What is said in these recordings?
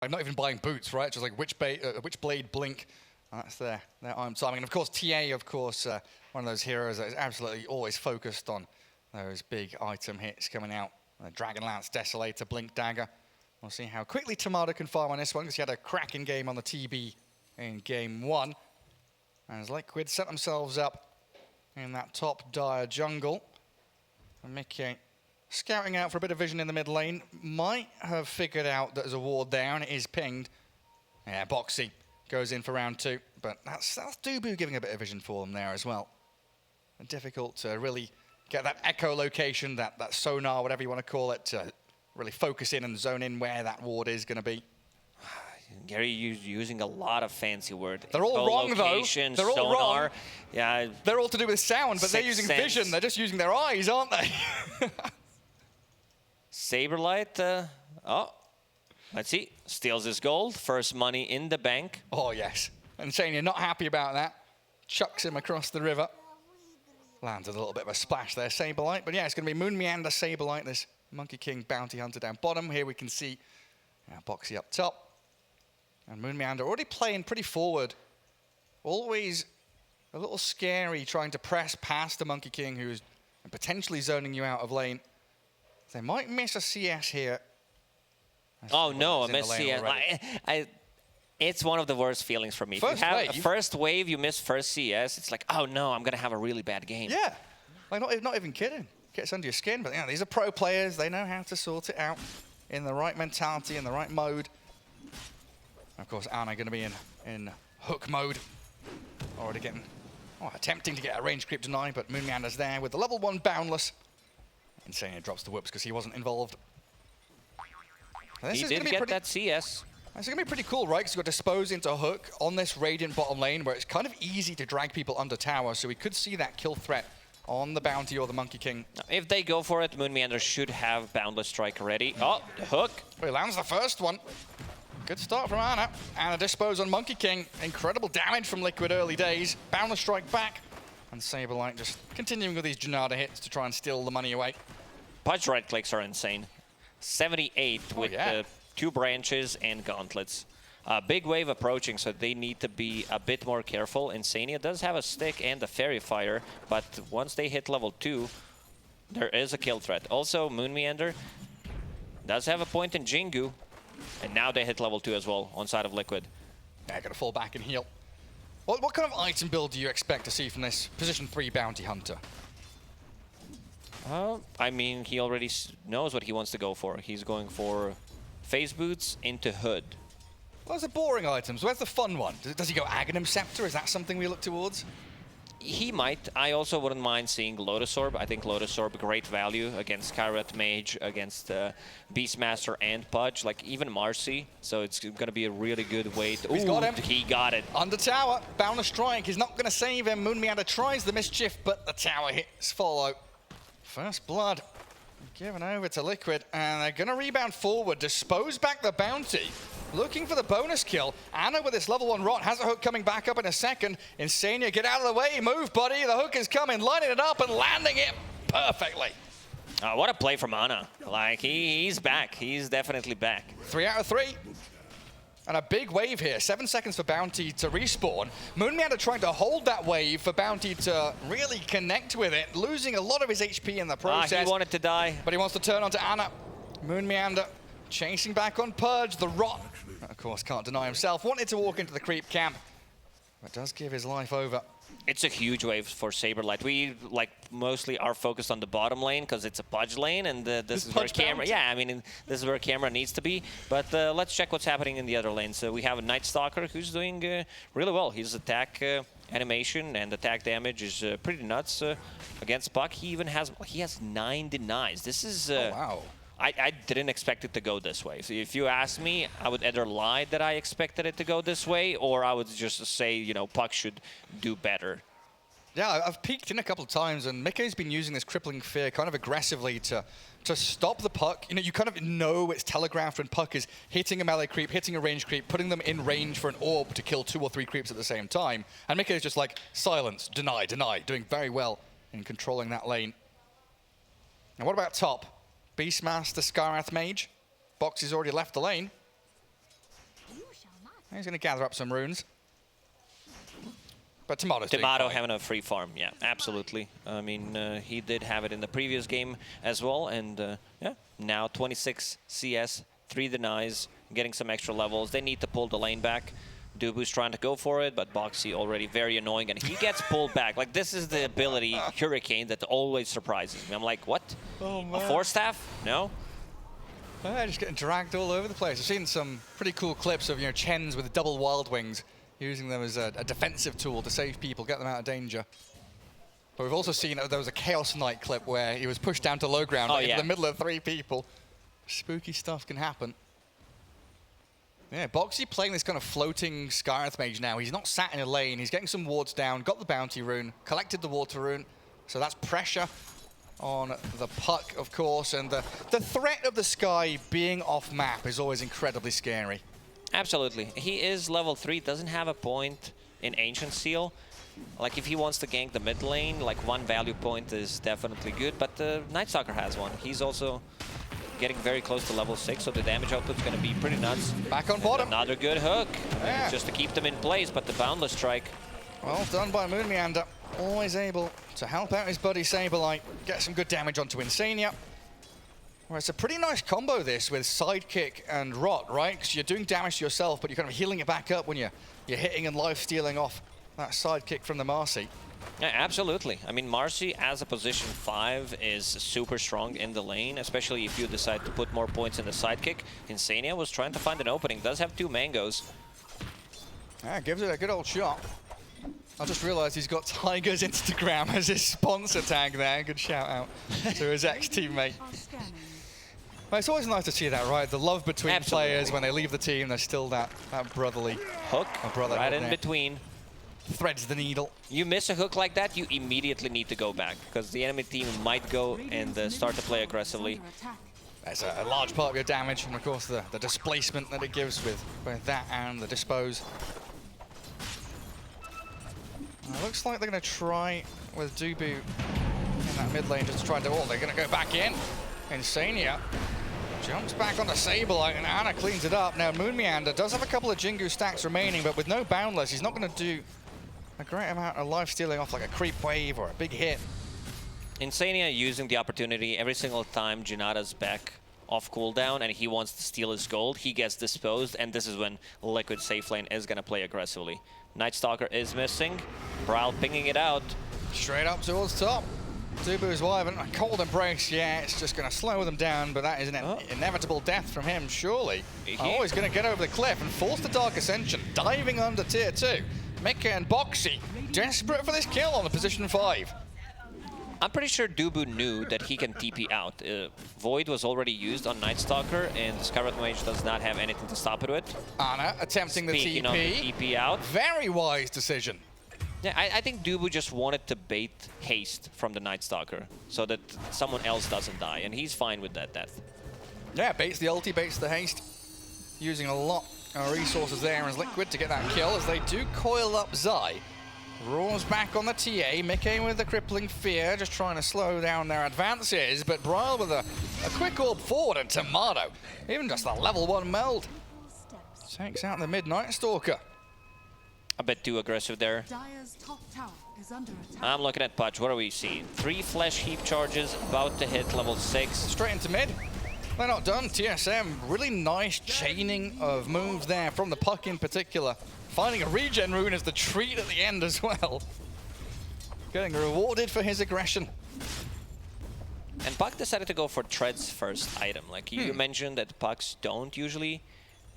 I'm not even buying boots, right? Just like which blade blink. That's their arm timing. And of course, TA, one of those heroes that is absolutely always focused on those big item hits coming out. Dragon Lance, Desolator, Blink Dagger. We'll see how quickly Tomato can farm on this one because he had a cracking game on the TB in game 1. As Liquid set themselves up in that top dire jungle. And Mickey scouting out for a bit of vision in the mid lane. Might have figured out that there's a ward there and it is pinged. Yeah, Boxy goes in for round 2. But that's Dubu giving a bit of vision for them there as well. And difficult to really get that echo location, that sonar, whatever you want to call it, to really focus in and zone in where that ward is going to be. Gary, you're using a lot of fancy words. They're all wrong, though. They're all sonar. wrong. Yeah. They're all to do with sound, but they're using vision. They're just using their eyes, aren't they? Saberlight, oh, let's see. Steals his gold. First money in the bank. Oh, yes. And saying you're not happy about that. Chucks him across the river. Lands a little bit of a splash there, Saberlight. But yeah, it's going to be Moon Meander, Saberlight, this Monkey King Bounty Hunter down bottom. Here we can see Boxy up top. And Moon Meander already playing pretty forward. Always a little scary trying to press past the Monkey King who's potentially zoning you out of lane. They might miss a CS here. Oh no, a miss CS. It's one of the worst feelings for me. First wave, you miss first CS. It's like, oh no, I'm going to have a really bad game. Yeah, like not even kidding. Gets under your skin, but these are pro players. They know how to sort it out in the right mentality, in the right mode. Of course, Ana going to be in hook mode. Already attempting to get a range creep deny, but Moon Meander's there with the level 1 boundless. Insane drops the whoops because he wasn't involved. He did get that CS. This is going to be pretty cool, right? Because you've got Dispose into hook on this Radiant bottom lane where it's kind of easy to drag people under tower, so we could see that kill threat on the Bounty or the Monkey King. If they go for it, Moon Meander should have Boundless Strike ready. Oh, the hook. He lands the first one. Good start from Ana. And a Dispose on Monkey King. Incredible damage from Liquid early days. Boundless Strike back. And Saberlight just continuing with these Janada hits to try and steal the money away. Pudge right clicks are insane. 78 with 2 branches and gauntlets. Big wave approaching, so they need to be a bit more careful. Insania does have a stick and a Fairy Fire, but once they hit level 2, there is a kill threat. Also, Moon Meander does have a point in Jingu, and now they hit level 2 as well on side of Liquid. They're going to fall back and heal. What kind of item build do you expect to see from this position 3 Bounty Hunter? I mean, he already knows what he wants to go for. He's going for Phase Boots into Hood. Well, those are boring items. Where's the fun one? Does he go Aghanim Scepter? Is that something we look towards? He might. I also wouldn't mind seeing Lotus Orb. I think Lotus Orb, great value against Kyrat Mage, against Beastmaster and Pudge, like even Marcy. So it's going to be a really good way to... He's got him. He got it. Under tower, Boundless Strike. He's not going to save him. Moon Meander tries the mischief, but the tower hits follow. First blood given over to Liquid, and they're going to rebound forward, dispose back the Bounty. Looking for the bonus kill. Ana with this level 1 rot has a hook coming back up in a second. Insania, get out of the way. Move, buddy. The hook is coming, lining it up and landing it perfectly. What a play from Ana. Like, he's back. He's definitely back. 3 out of 3. And a big wave here. 7 seconds for Bounty to respawn. Moon Meander trying to hold that wave for Bounty to really connect with it, losing a lot of his HP in the process. He wanted to die. But he wants to turn onto Ana. Moon Meander chasing back on Purge. The rot, of course, can't deny himself. Wanted to walk into the creep camp, but does give his life over. It's a huge wave for Saberlight. We mostly are focused on the bottom lane because it's a Pudge lane, and this is where camera. Yeah, I mean, this is where camera needs to be. But let's check what's happening in the other lanes. So we have a Night Stalker who's doing really well. His attack animation and attack damage is pretty nuts against Puck. He has 9 denies. This is oh, wow. I didn't expect it to go this way. So if you ask me, I would either lie that I expected it to go this way, or I would just say, you know, Puck should do better. Yeah, I've peeked in a couple of times, and Mickey's been using this Crippling Fear kind of aggressively to stop the Puck. You know, you kind of know it's telegraphed when Puck is hitting a melee creep, hitting a range creep, putting them in range for an orb to kill 2 or 3 creeps at the same time. And Mickey's just like, silence, deny, deny, doing very well in controlling that lane. And what about top? Beastmaster, Skarath Mage. Boxy's already left the lane. He's going to gather up some runes. But Tomato's Tomato having a free farm, yeah, absolutely. I mean, he did have it in the previous game as well, and yeah, now 26 CS, 3 denies, getting some extra levels. They need to pull the lane back. Dubu's trying to go for it, but Boxy already very annoying, and he gets pulled back. Like, this is the ability, Hurricane, that always surprises me. I'm like, what? Oh, man. A 4-staff? No? Just getting dragged all over the place. I've seen some pretty cool clips of, Chens with double wild wings, using them as a defensive tool to save people, get them out of danger. But we've also seen there was a Chaos Knight clip where he was pushed down to low ground into the middle of 3 people. Spooky stuff can happen. Yeah, Boxy playing this kind of floating Skyreth Mage now. He's not sat in a lane. He's getting some wards down, got the bounty rune, collected the water rune. So that's pressure on the puck, of course. And the threat of the Sky being off map is always incredibly scary. Absolutely. He is level 3, doesn't have a point in Ancient Seal. Like, if he wants to gank the mid lane, like 1 value point is definitely good, but Night Stalker has one. He's also getting very close to level 6, so the damage output's going to be pretty nuts. Back on bottom. Another good hook, just to keep them in place, but the Boundless Strike. Well done by Moon Meander. Always able to help out his buddy Saberlight, get some good damage onto Insania. Well, it's a pretty nice combo, this, with Sidekick and Rot, right? Because you're doing damage to yourself, but you're kind of healing it back up when you're hitting and life-stealing off that Sidekick from the Marcy. Yeah, absolutely. I mean, Marcy as a position 5 is super strong in the lane, especially if you decide to put more points in the Sidekick. Insania was trying to find an opening, does have 2 mangoes. Yeah, gives it a good old shot. I just realized he's got Tiger's Instagram as his sponsor tag there. Good shout out to his ex-teammate. Well, it's always nice to see that, right? The love between players when they leave the team, there's still that brotherly hook right in between. Threads the needle. You miss a hook like that, you immediately need to go back, because the enemy team might go and start to play aggressively. That's a large part of your damage, and of course the displacement that it gives with both that and the dispose. It looks like they're going to try with Dubu in that mid lane just to try to... Oh, they're going to go back in. Insania jumps back onto Saberlight, and Ana cleans it up. Now, Moon Meander does have a couple of Jingu stacks remaining, but with no Boundless, he's not going to do a great amount of life stealing off like a creep wave or a big hit. Insania using the opportunity every single time Janata's back off cooldown and he wants to steal his gold, he gets disposed, and this is when Liquid safe lane is going to play aggressively. Night Stalker is missing. Brawl pinging it out. Straight up towards top. Dubu is alive, and a cold embrace, yeah, it's just going to slow them down, but that is an inevitable death from him, surely. Oh, he's going to get over the cliff and force the Dark Ascension, diving under tier 2. Mika and Boxy, desperate for this kill on the position 5. I'm pretty sure Dubu knew that he can TP out. Void was already used on Night Stalker, and Skyreth Mage does not have anything to stop it with. Ana attempting the TP. On the TP out. Very wise decision. Yeah, I think Dubu just wanted to bait haste from the Night Stalker so that someone else doesn't die, and he's fine with that death. Yeah, baits the ulti, baits the haste. Using a lot of resources there as Liquid to get that kill as they do coil up Zai. Roars back on the TA, Mickey with the crippling fear, just trying to slow down their advances, but Braille with a quick orb forward, and Tomato, even just a level 1 meld, takes out the Midnight Stalker. A bit too aggressive there. I'm looking at Pudge. What are we seeing? 3 flesh heap charges, about to hit level 6. Straight into mid. They're not done. TSM, really nice chaining of moves there from the puck in particular. Finding a regen rune as the treat at the end as well. Getting rewarded for his aggression. And Puck decided to go for Tread's first item. Like you mentioned that Pucks don't usually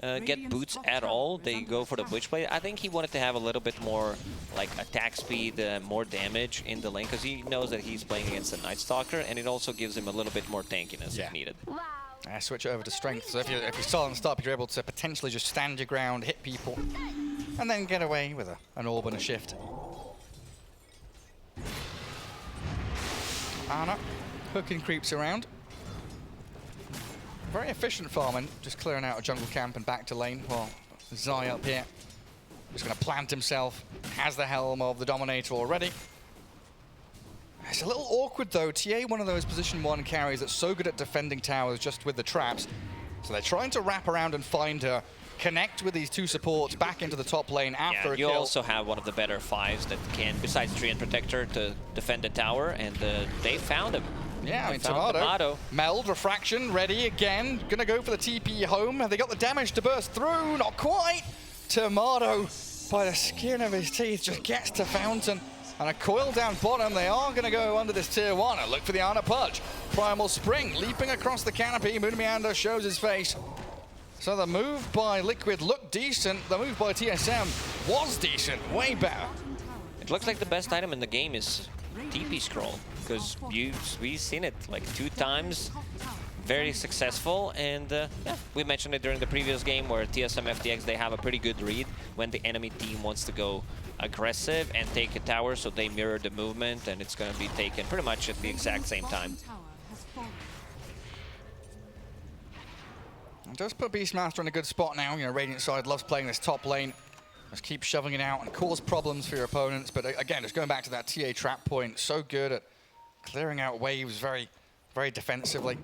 get boots at all. They go for the Witchblade. I think he wanted to have a little bit more like attack speed, more damage in the lane, because he knows that he's playing against a Night Stalker, and it also gives him a little bit more tankiness if needed. Switch it over to strength. So if you're silent up, you're able to potentially just stand your ground, hit people, and then get away with an orb and a shift. Ana hooking creeps around. Very efficient farming, just clearing out a jungle camp and back to lane. While Zai up here, just going to plant himself, has the helm of the Dominator already. It's a little awkward though. TA, one of those position 1 carries that's so good at defending towers just with the traps. So they're trying to wrap around and find her. connect with these two supports back into the top lane after a you kill. also have one of the better 5s that can, besides Tree and Protector, to defend the tower, and they found him. Yeah, I mean, Tomato. Meld, Refraction, ready again. Gonna go for the TP home. Have they got the damage to burst through? Not quite. Tomato, by the skin of his teeth, just gets to Fountain. And a coil down bottom. They are gonna go under this tier 1 and look for the Ana Pudge. Primal Spring leaping across the canopy. Moonmeander shows his face. So the move by Liquid looked decent. The move by TSM was decent, way better. It looks like the best item in the game is TP Scroll, because we've seen it like 2 times, very successful, and yeah, we mentioned it during the previous game where TSM FTX, they have a pretty good read when the enemy team wants to go aggressive and take a tower, so they mirror the movement, and it's going to be taken pretty much at the exact same time. Just put Beastmaster in a good spot now. You know, Radiant side loves playing this top lane. Just keep shoving it out and cause problems for your opponents. But again, just going back to that TA trap point, so good at clearing out waves very, very defensively.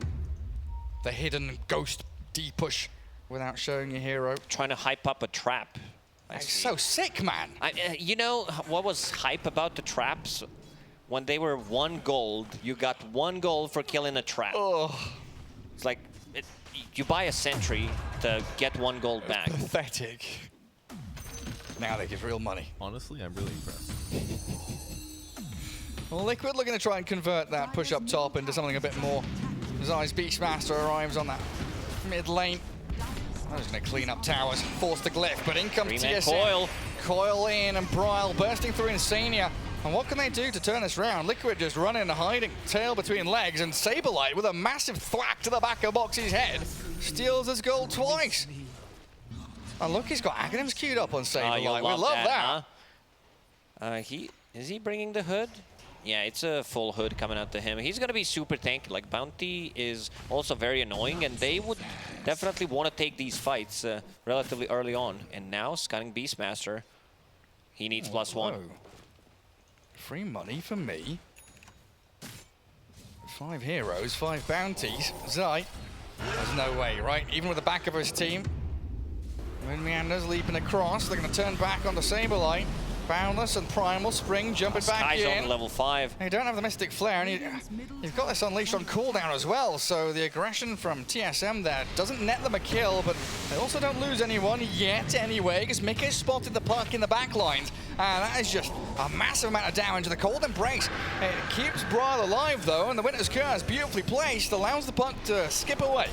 The hidden ghost D-push without showing your hero. Trying to hype up a trap. It's so sick, man. You know what was hype about the traps? When they were 1 gold, you got 1 gold for killing a trap. Oh. It's like, you buy a sentry to get 1 gold back. Pathetic. Now they give real money. Honestly, I'm really impressed. Well, Liquid looking to try and convert that push up top into something a bit more. Zai's Beastmaster arrives on that mid lane. I'm just going to clean up towers, force the glyph, but in comes TSM. Coil in, and Bryle bursting through Insania. And what can they do to turn this round? Liquid just running and hiding, tail between legs, and Saberlight with a massive thwack to the back of Boxy's head steals his gold twice. And look, he's got acronyms queued up on Saberlight. We love that. Huh? Is he bringing the hood? Yeah, it's a full hood coming out to him. He's going to be super tanky. Like, Bounty is also very annoying, and they would definitely want to take these fights relatively early on. And now, scanning Beastmaster, he needs +1. Free money for me. 5 heroes, 5 bounties. Zai, there's no way, right? Even with the back of his team. Moonmeander's leaping across. They're going to turn back on the Saberlight. Boundless and Primal Spring jumping back in. On level 5. You don't have the Mystic Flare, and you've got this Unleashed on cooldown as well, so the aggression from TSM there doesn't net them a kill, but they also don't lose anyone yet anyway, because Mika spotted the puck in the back lines, and that is just a massive amount of damage. The Cold Embrace, it keeps Bryle alive though, and the Winter's Curse, beautifully placed, allows the puck to skip away.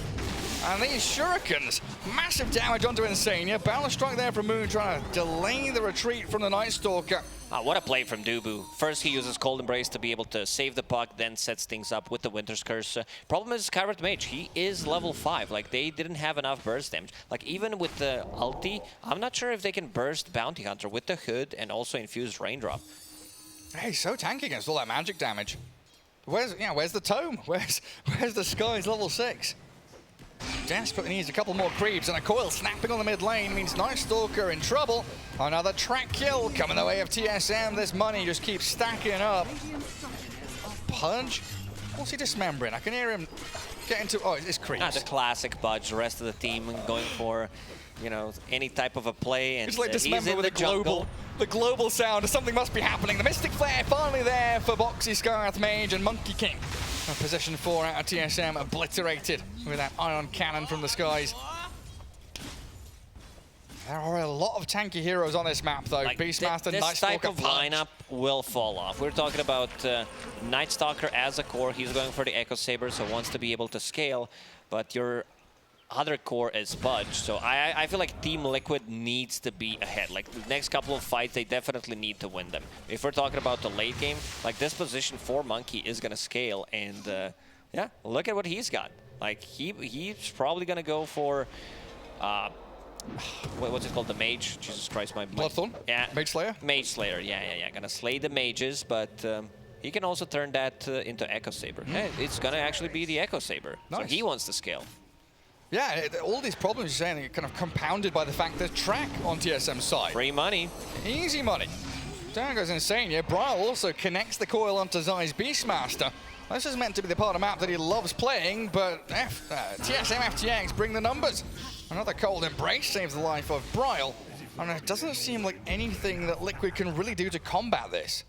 And these shurikens, massive damage onto Insania. Balance strike there from Moon, trying to delay the retreat from the Night Stalker. What a play from Dubu. First he uses Cold Embrace to be able to save the puck, then sets things up with the Winter's Curse. Problem is Skyward Mage, he is level 5. Like, they didn't have enough burst damage. Like, even with the ulti, I'm not sure if they can burst Bounty Hunter with the hood and also infuse Raindrop. Hey, he's so tanky against all that magic damage. Where's the tome? Where's the Sky's level 6? Desperately needs a couple more creeps, and a coil snapping on the mid lane means Night Stalker in trouble. Another track kill coming the way of TSM. This money just keeps stacking up. Pudge? What's he dismembering? I can hear him get into... Oh, it's creeps. The classic Pudge. The rest of the team going for, you know, any type of a play. And it's like dismember with the global sound. Something must be happening. The Mystic Flare finally there for Boxy, Scarth Mage, and Monkey King. Position 4 out of TSM, obliterated with that ion cannon from the skies. There are a lot of tanky heroes on this map, though. Like Beastmaster, this type of Pudge. lineup will fall off. We're talking about Night Stalker as a core. He's going for the Echo Saber, so wants to be able to scale. But your other core is Pudge. So I feel like Team Liquid needs to be ahead. Like, the next couple of fights, they definitely need to win them. If we're talking about the late game, like, this position for Monkey is going to scale. And, yeah, look at what he's got. Like, he's probably going to go for... what's it called? The Mage? Jesus Christ, my... Bloodthorn? Yeah. Mage Slayer? Mage Slayer, yeah. Gonna slay the mages, but he can also turn that into Echo Saber. Yeah, it's gonna actually be the Echo Saber. Nice. So he wants to scale. Yeah, all these problems you're saying are kind of compounded by the fact there's track on TSM's side. Free money. Easy money. Down goes Insania. Bryle also connects the coil onto Zai's Beastmaster. This is meant to be the part of the map that he loves playing, but TSM FTX bring the numbers. Another cold embrace saves the life of Bryle. And it doesn't seem like anything that Liquid can really do to combat this.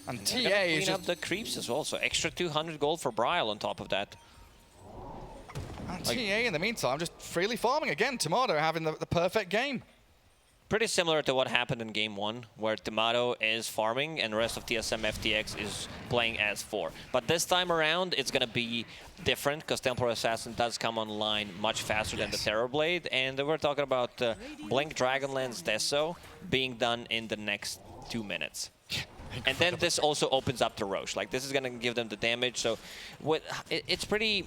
And TA is clean up the creeps as well, so extra 200 gold for Bryle on top of that. And TA in the meantime just freely farming again. Tomato having the perfect game. Pretty similar to what happened in game 1, where Tomato is farming and the rest of TSM FTX is playing as 4. But this time around, it's going to be different because Templar Assassin does come online much faster than the Terrorblade. And we're talking about Blink Dragonlance Deso being done in the next 2 minutes. And then this also opens up to Roche. Like, this is going to give them the damage. So it's pretty,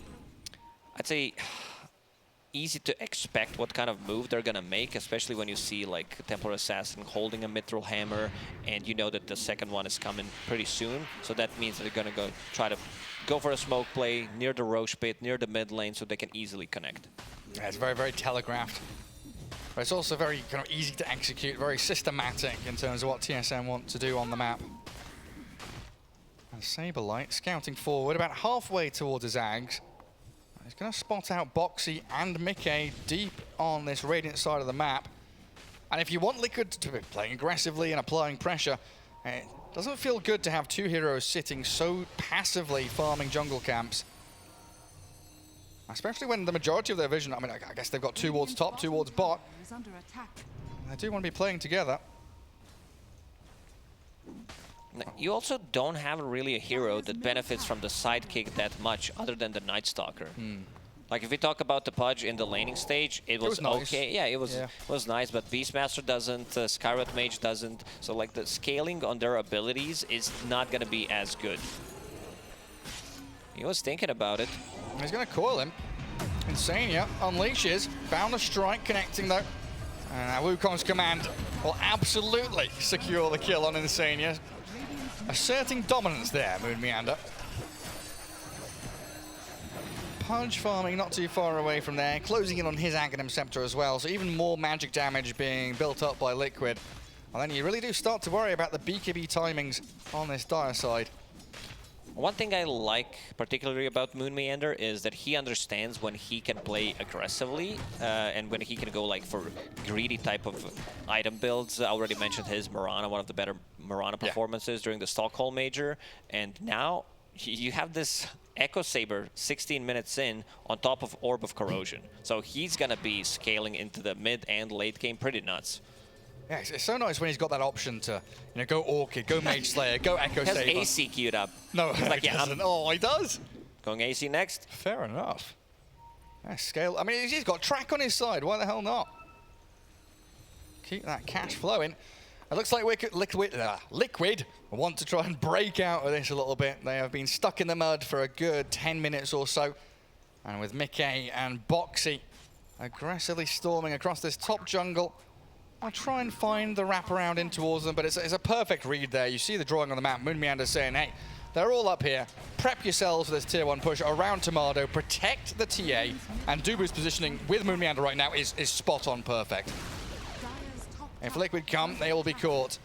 I'd say, easy to expect what kind of move they're gonna make, especially when you see like Templar Assassin holding a mithril hammer, and you know that the second one is coming pretty soon. So that means that they're gonna try to go for a smoke play near the Roche pit, near the mid lane, so they can easily connect. Yeah, it's very, very telegraphed. But it's also very kind of easy to execute, very systematic in terms of what TSM want to do on the map. And Saberlight scouting forward about halfway towards his Ags. He's going to spot out Boxy and Mickey deep on this Radiant side of the map. And if you want Liquid to be playing aggressively and applying pressure, it doesn't feel good to have two heroes sitting so passively farming jungle camps. Especially when the majority of their vision, I mean, I guess they've got two wards top, two wards bot. They do want to be playing together. You also don't have really a hero that benefits from the sidekick that much other than the Night Stalker. Like if we talk about the Pudge in the laning stage, it was nice. okay. Yeah, it was nice, but Beastmaster doesn't, Skywrath Mage doesn't. So like the scaling on their abilities is not going to be as good. He was thinking about it. He's going to coil him. Insania unleashes, found a strike connecting though. And Wukong's command will absolutely secure the kill on Insania. Asserting dominance there, Moon Meander. Pudge farming not too far away from there, closing in on his Aghanim Scepter as well, so even more magic damage being built up by Liquid. And then you really do start to worry about the BKB timings on this dire side. One thing I like particularly about Moon Meander is that he understands when he can play aggressively and when he can go like for greedy type of item builds. I already mentioned his Mirana, one of the better Mirana performances during the Stockholm Major. And now you have this Echo Saber 16 minutes in on top of Orb of Corrosion. So he's going to be scaling into the mid and late game pretty nuts. Yeah, it's so nice when he's got that option to, you know, go Orchid, go Mage Slayer, go Echo Saber. He has AC queued up. No, he's like, yeah, oh, he does. Going AC next. Fair enough. Yeah, scale. I mean, he's got track on his side. Why the hell not? Keep that cash flowing. It looks like Liquid want to try and break out of this a little bit. They have been stuck in the mud for a good 10 minutes or so. And with Mickey and Boxy aggressively storming across this top jungle, I'll try and find the wraparound in towards them, but it's a perfect read there. You see the drawing on the map. Moon Meander saying, hey, they're all up here. Prep yourselves for this tier 1 push around Tomato. Protect the TA. And Dubu's positioning with Moon Meander right now is spot on perfect. If Liquid come, they will be caught.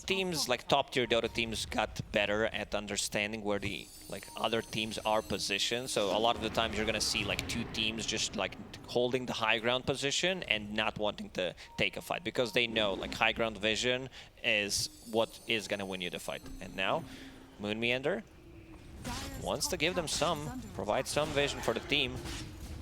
Teams like top tier Dota teams got better at understanding where the other teams are positioned. So a lot of the times you're gonna see like two teams just like holding the high ground position and not wanting to take a fight because they know like high ground vision is what is gonna win you the fight. And now Moon Meander wants to give them provide some vision for the team.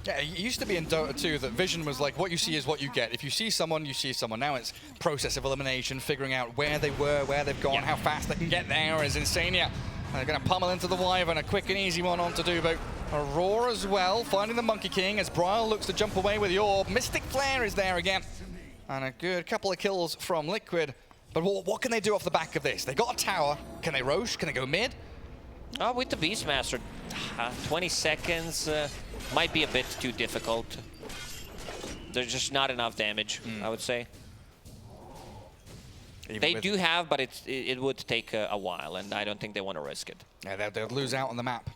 Yeah, it used to be in Dota 2 that vision was like what you see is what you get. If you see someone, you see someone. Now it's process of elimination, figuring out where they were, where they've gone, how fast they can get there. As Insania, they're going to pummel into the Wyvern, a quick and easy one on to Dubu. Aurora as well, finding the Monkey King as Bryle looks to jump away with the Orb. Mystic Flare is there again. And a good couple of kills from Liquid. But what can they do off the back of this? They got a tower. Can they Roche? Can they go mid? Oh, with the Beastmaster, 20 seconds might be a bit too difficult. There's just not enough damage, I would say. They do have, but it would take a while, and I don't think they want to risk it. Yeah, they'll lose out on the map,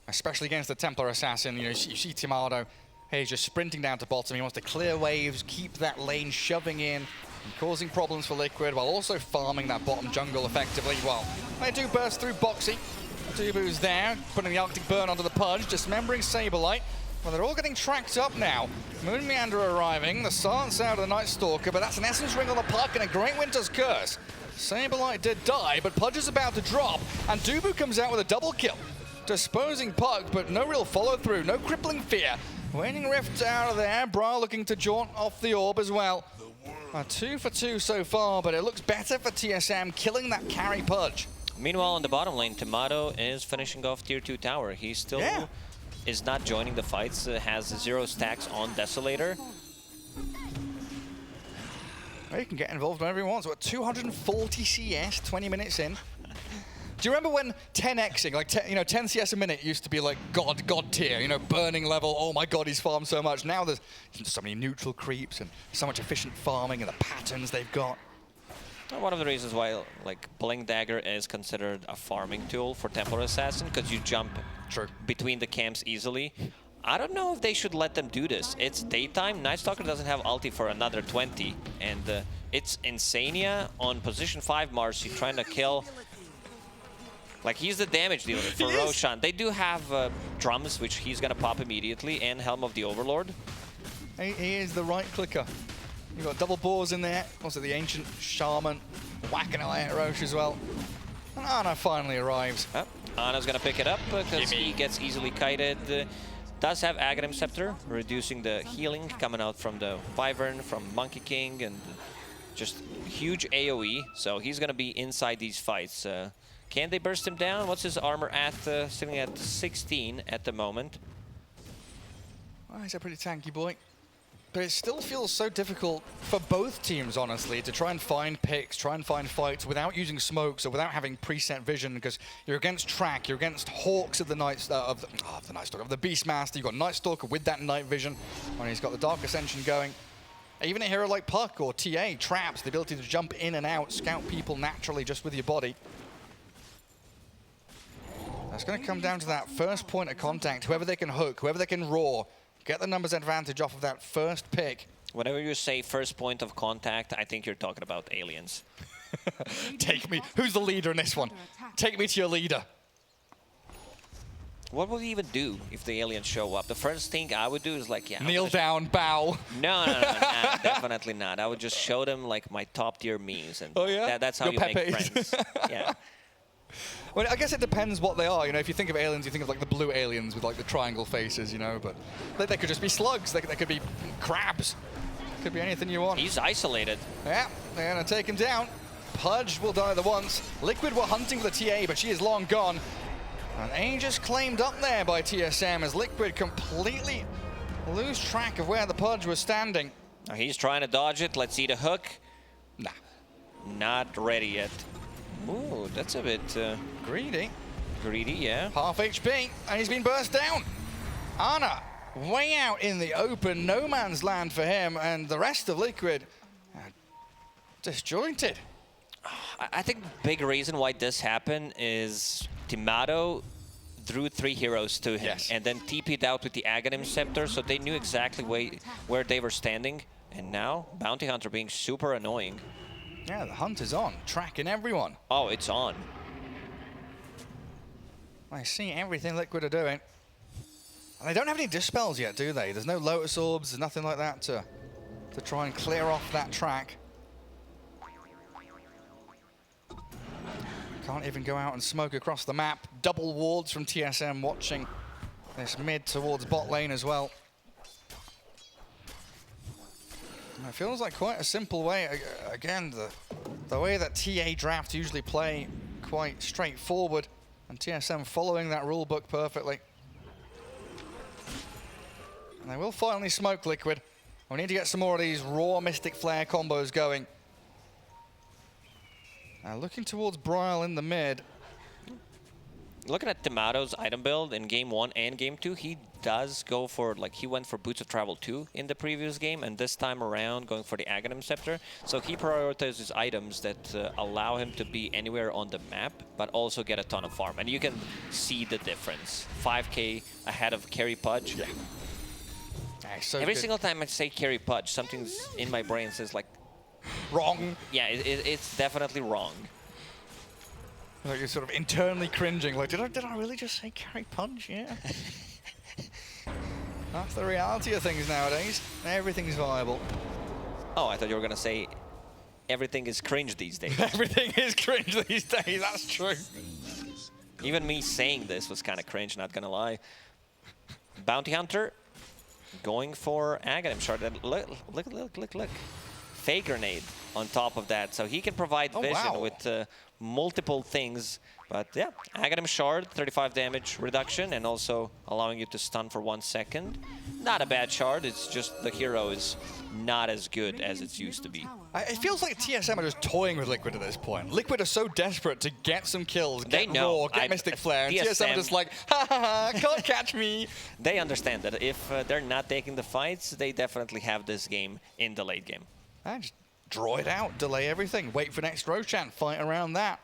especially against the Templar Assassin. You know, you see Tomato, hey, he's just sprinting down to bottom. He wants to clear waves, keep that lane shoving in, and causing problems for Liquid, while also farming that bottom jungle effectively. Well, they do burst through Boxy. Dubu's there, putting the Arctic Burn onto the Pudge, dismembering Saberlight. Well, they're all getting tracked up now. Moon Meander arriving, the silence out of the Night Stalker, but that's an Essence Ring on the puck and a Great Winter's Curse. Saberlight did die, but Pudge is about to drop, and Dubu comes out with a double kill. Disposing puck, but no real follow-through, no crippling fear. Waning Rift out of there, Bra looking to jaunt off the orb as well. 2 for 2 so far, but it looks better for TSM, killing that carry Pudge. Meanwhile, in the bottom lane, Tomato is finishing off tier 2 tower. He still is not joining the fights, has 0 stacks on Desolator. Well, you can get involved whenever he wants. We're 240 CS, 20 minutes in. Do you remember when 10xing, like 10 CS a minute used to be like god tier, burning level, oh my god, he's farmed so much. Now there's so many neutral creeps and so much efficient farming and the patterns they've got. One of the reasons why Blink Dagger is considered a farming tool for Templar Assassin, because you jump between the camps easily. I don't know if they should let them do this. It's daytime, Night Stalker doesn't have ulti for another 20, and it's Insania on position 5 Marcy trying to kill. Like, he's the damage dealer for Roshan. They do have drums, which he's gonna pop immediately, and Helm of the Overlord. He is the right clicker. You've got double boars in there. Also the Ancient Shaman whacking away at Roche as well. And Ana finally arrives. Ana's gonna pick it up because he gets easily kited. Does have Aghanim Scepter, reducing the healing coming out from the Wyvern, from Monkey King, and just huge AoE. So he's gonna be inside these fights. Can they burst him down? What's his armor at? Sitting at 16 at the moment. Well, he's a pretty tanky boy. But it still feels so difficult for both teams, honestly, to try and find picks, try and find fights without using smokes or without having preset vision, because you're against Track, you're against Hawks of the of the Beastmaster. You've got Night Stalker with that night vision, and he's got the Dark Ascension going. Even a hero like Puck or TA, Traps, the ability to jump in and out, scout people naturally just with your body. It's going to come down to that first point of contact, whoever they can hook, whoever they can roar. Get the numbers advantage off of that first pick. Whenever you say first point of contact, I think you're talking about aliens. Take me. Who's the leader in this one? Take me to your leader. What would we even do if the aliens show up? The first thing I would do is kneel down, bow. No, definitely not. I would just show them like my top tier memes, and that's how you make friends. Yeah. Well, I guess it depends what they are. If you think of aliens, you think of like the blue aliens with like the triangle faces, but they could just be slugs. They could be crabs. Could be anything you want. He's isolated. Yeah, they're gonna take him down. Pudge will die the once. Liquid were hunting for the TA, but she is long gone. And Aegis claimed up there by TSM as Liquid completely lose track of where the Pudge was standing. Now he's trying to dodge it. Let's see the hook. Nah. Not ready yet. Ooh, that's a bit greedy. Greedy, yeah. Half HP, and he's been burst down. Ana, way out in the open, no man's land for him, and the rest of Liquid disjointed. I think the big reason why this happened is Tomato drew 3 heroes to him, and then TP'd out with the Aghanim Scepter, so they knew exactly where they were standing. And now, Bounty Hunter being super annoying. Yeah, the hunt is on, tracking everyone. Oh, it's on. I see everything Liquid are doing. And they don't have any dispels yet, do they? There's no Lotus Orbs, there's nothing like that to try and clear off that track. Can't even go out and smoke across the map. Double wards from TSM watching this mid towards bot lane as well. It feels like quite a simple way. Again, the way that TA draft usually play, quite straightforward, and TSM following that rule book perfectly. And they will finally smoke Liquid. We need to get some more of these raw Mystic Flare combos going. Looking towards Bryle in the mid. Looking at Tomato's item build in Game 1 and Game 2, he does go for, he went for Boots of Travel 2 in the previous game, and this time around going for the Aghanim Scepter. So he prioritizes items that allow him to be anywhere on the map, but also get a ton of farm. And you can see the difference. 5k ahead of Carry Pudge. Yeah. So Every single time I say Carry Pudge, something's in my brain says wrong. Yeah, it's definitely wrong. Like you're sort of internally cringing, like, did I really just say Carry Punch? Yeah. That's the reality of things nowadays. Everything's viable. Oh, I thought you were going to say everything is cringe these days. Everything is cringe these days, that's true. Even me saying this was kind of cringe, not going to lie. Bounty Hunter going for Aghanim Shard. Look. Fake grenade on top of that. So he can provide vision with multiple things. But yeah, Aghanim Shard, 35 damage reduction, and also allowing you to stun for 1 second. Not a bad shard, it's just the hero is not as good as it used to be. It feels like TSM are just toying with Liquid at this point. Liquid are so desperate to get some kills, get Raw, get Mystic Flare, and TSM are just like, ha ha ha, can't catch me. They understand that if they're not taking the fights, they definitely have this game in the late game. And just draw it out, delay everything, wait for next Roshan, fight around that.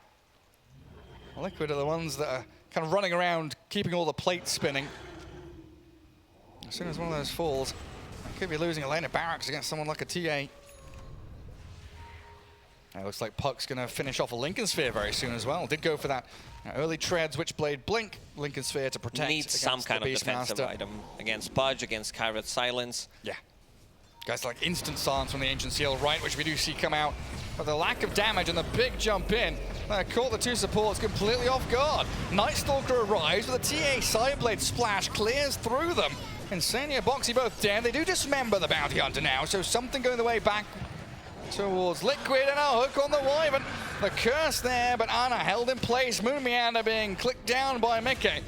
Liquid are the ones that are kind of running around, keeping all the plates spinning. As soon as one of those falls, I could be losing a lane of barracks against someone like a TA. It looks like Puck's going to finish off a Lincoln Sphere very soon as well. Did go for that early treads, Witchblade Blink, Lincoln Sphere to protect. Needs some kind of defensive item against Pudge, against Kyrat Silence. Yeah. Guys like instant silence from the Ancient Seal, right, which we do see come out. But the lack of damage and the big jump in caught the two supports completely off guard. Night Stalker arrives with a TA Sideblade splash, clears through them. Insania, Boxy both dead. They do dismember the Bounty Hunter now, so something going the way back towards Liquid, and a hook on the Wyvern. The curse there, but Ana held in place. Moon Meander being clicked down by Mickey.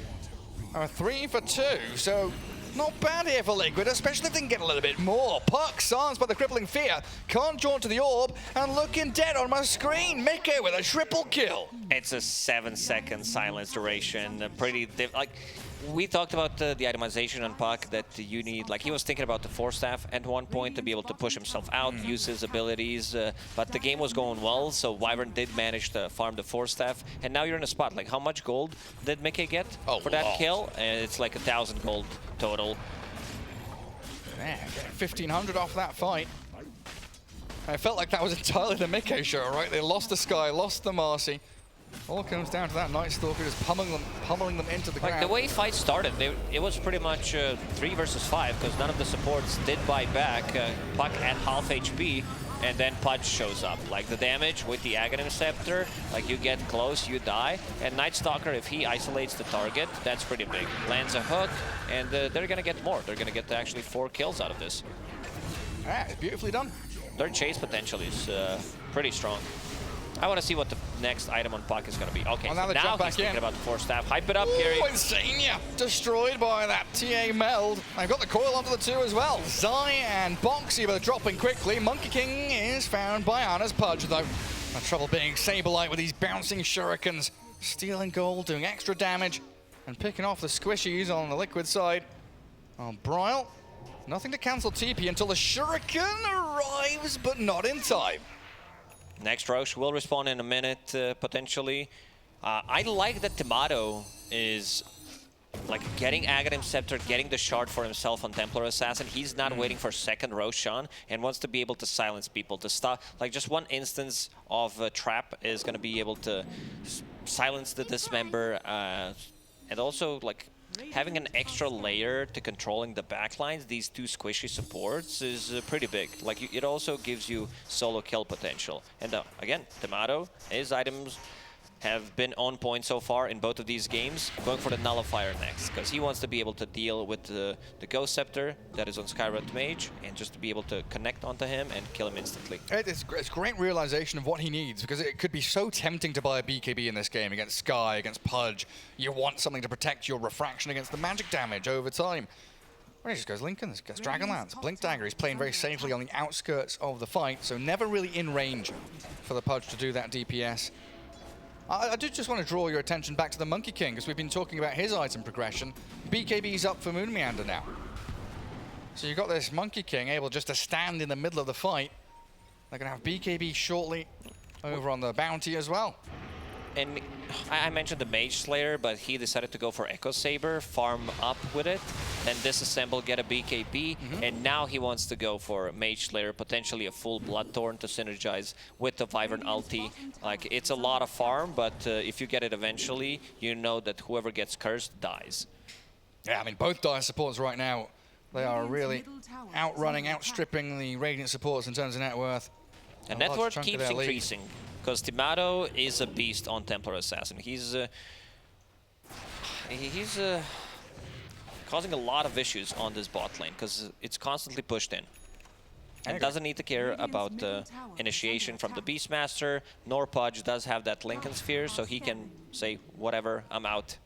3 for 2, so not bad here for Liquid, especially if they can get a little bit more. Puck, silenced by the crippling fear, can't jaunt to the orb, and looking dead on my screen. Mickey with a triple kill. It's a 7-second silence duration, pretty like. We talked about the itemization on Puck that you need, like he was thinking about the Force Staff at one point to be able to push himself out, use his abilities, but the game was going well, so Wyvern did manage to farm the Force Staff, and now you're in a spot. Like, how much gold did Mickey get for that kill? It's like 1,000 gold total. Man, 1,500 off that fight. I felt like that was entirely the Mickey show, right? They lost the Sky, lost the Marcy. All comes down to that Night Stalker just pummeling them into the ground. Like the way fight started, it was pretty much 3 versus 5 because none of the supports did buy back. Puck at half HP, and then Pudge shows up. Like the damage with the Aghanim Scepter, like you get close, you die. And Night Stalker, if he isolates the target, that's pretty big. Lands a hook, and they're gonna get more. They're gonna get actually 4 kills out of this. Ah, it's beautifully done. Their chase potential is pretty strong. I want to see what the next item on Puck is going to be. Okay, so now he's thinking about the Force Staff. Hype it up, Gary. Insania destroyed by that TA meld. I've got the coil onto the 2 as well. Zai and Boxy both dropping quickly. Monkey King is found by Ana's Pudge, though. No trouble being Saberlight with these bouncing shurikens. Stealing gold, doing extra damage, and picking off the squishies on the Liquid side. On Bryle, nothing to cancel TP until the shuriken arrives, but not in time. Next Roche will respawn in a minute, potentially. I like that Tomato is like getting Aghanim Scepter, getting the shard for himself on Templar Assassin. He's not waiting for second Roshan and wants to be able to silence people, to stop. Like just one instance of a trap is going to be able to silence the Dismember, and also like having an extra layer to controlling the backlines, these 2 squishy supports, is pretty big. Like, it also gives you solo kill potential. And again, Tomato, his items have been on point so far in both of these games, going for the Nullifier next, because he wants to be able to deal with the Ghost Scepter that is on Skyrod Mage, and just to be able to connect onto him and kill him instantly. It's great realization of what he needs, because it could be so tempting to buy a BKB in this game against Sky, against Pudge. You want something to protect your refraction against the magic damage over time. Well, he just goes Lincoln, gets Dragonlance, Blink Dagger. He's playing very safely on the outskirts of the fight, so never really in range for the Pudge to do that DPS. I do just want to draw your attention back to the Monkey King, because we've been talking about his item progression. BKB's up for Moon Meander now. So you've got this Monkey King able just to stand in the middle of the fight. They're going to have BKB shortly over on the Bounty as well. And I mentioned the Mage Slayer, but he decided to go for Echo Saber, farm up with it, then disassemble, get a BKB, and now he wants to go for Mage Slayer, potentially a full Bloodthorn to synergize with the Wyvern ulti. Like, it's a lot of farm, but if you get it eventually, you know that whoever gets cursed dies. Yeah, I mean, both Dire supports right now They are really outrunning, outstripping the Radiant supports in terms of net worth. And net worth keeps increasing, because Timato is a beast on Templar Assassin. He's causing a lot of issues on this bot lane, because it's constantly pushed in. And doesn't need to care about initiation from the Beastmaster, nor Pudge does have that Lincoln Sphere, so he can say, whatever, I'm out.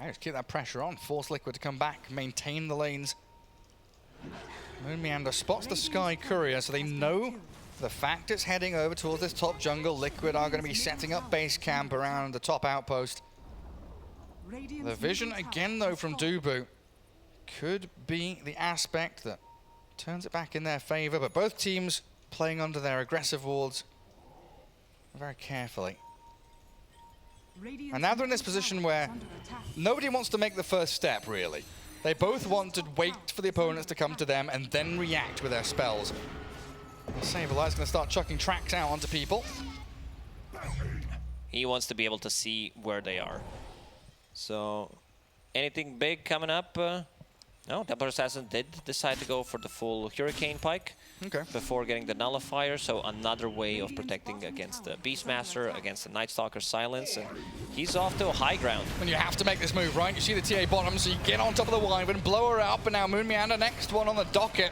Just keep that pressure on, force Liquid to come back, maintain the lanes. Moon Meander spots the Sky Courier, so they know the fact it's heading over towards this top jungle. Liquid are going to be setting up base camp around the top outpost. The vision again, though, from Dubu could be the aspect that turns it back in their favor, but both teams playing under their aggressive wards very carefully. And now they're in this position where nobody wants to make the first step, really. They both want to wait for the opponents to come to them and then react with their spells. Saberlight's going to start chucking tracks out onto people. He wants to be able to see where they are. So, anything big coming up? No, Templar Assassin did decide to go for the full Hurricane Pike before getting the Nullifier, so another way of protecting against the Beastmaster, against the Night Stalker Silence, and he's off to a high ground. And you have to make this move, right? You see the TA bottom, so you get on top of the Wyvern, blow her up, and now Moon Meander, next one on the docket.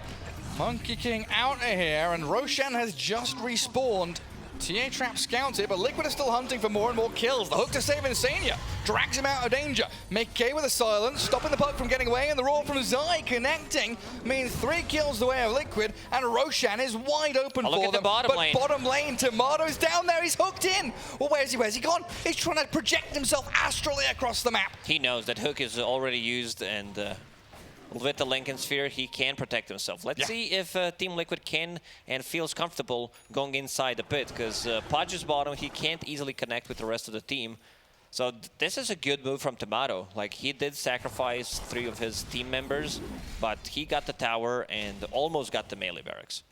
Monkey King out of here, and Roshan has just respawned. TA Trap scouts it, but Liquid is still hunting for more and more kills. The hook to save Insania drags him out of danger. Make with a silence, stopping the puck from getting away, and the roar from Zai connecting means 3 kills the way of Liquid, and Roshan is wide open for them. Bottom lane. Bottom lane, Tomato's down there, he's hooked in. Well, where's he gone? He's trying to project himself astrally across the map. He knows that hook is already used, and with the Lincoln Sphere, he can protect himself. Let's see if Team Liquid can and feels comfortable going inside the pit, because Pudge's bottom, he can't easily connect with the rest of the team. So this is a good move from Tomato. Like, he did sacrifice 3 of his team members, but he got the tower and almost got the melee barracks.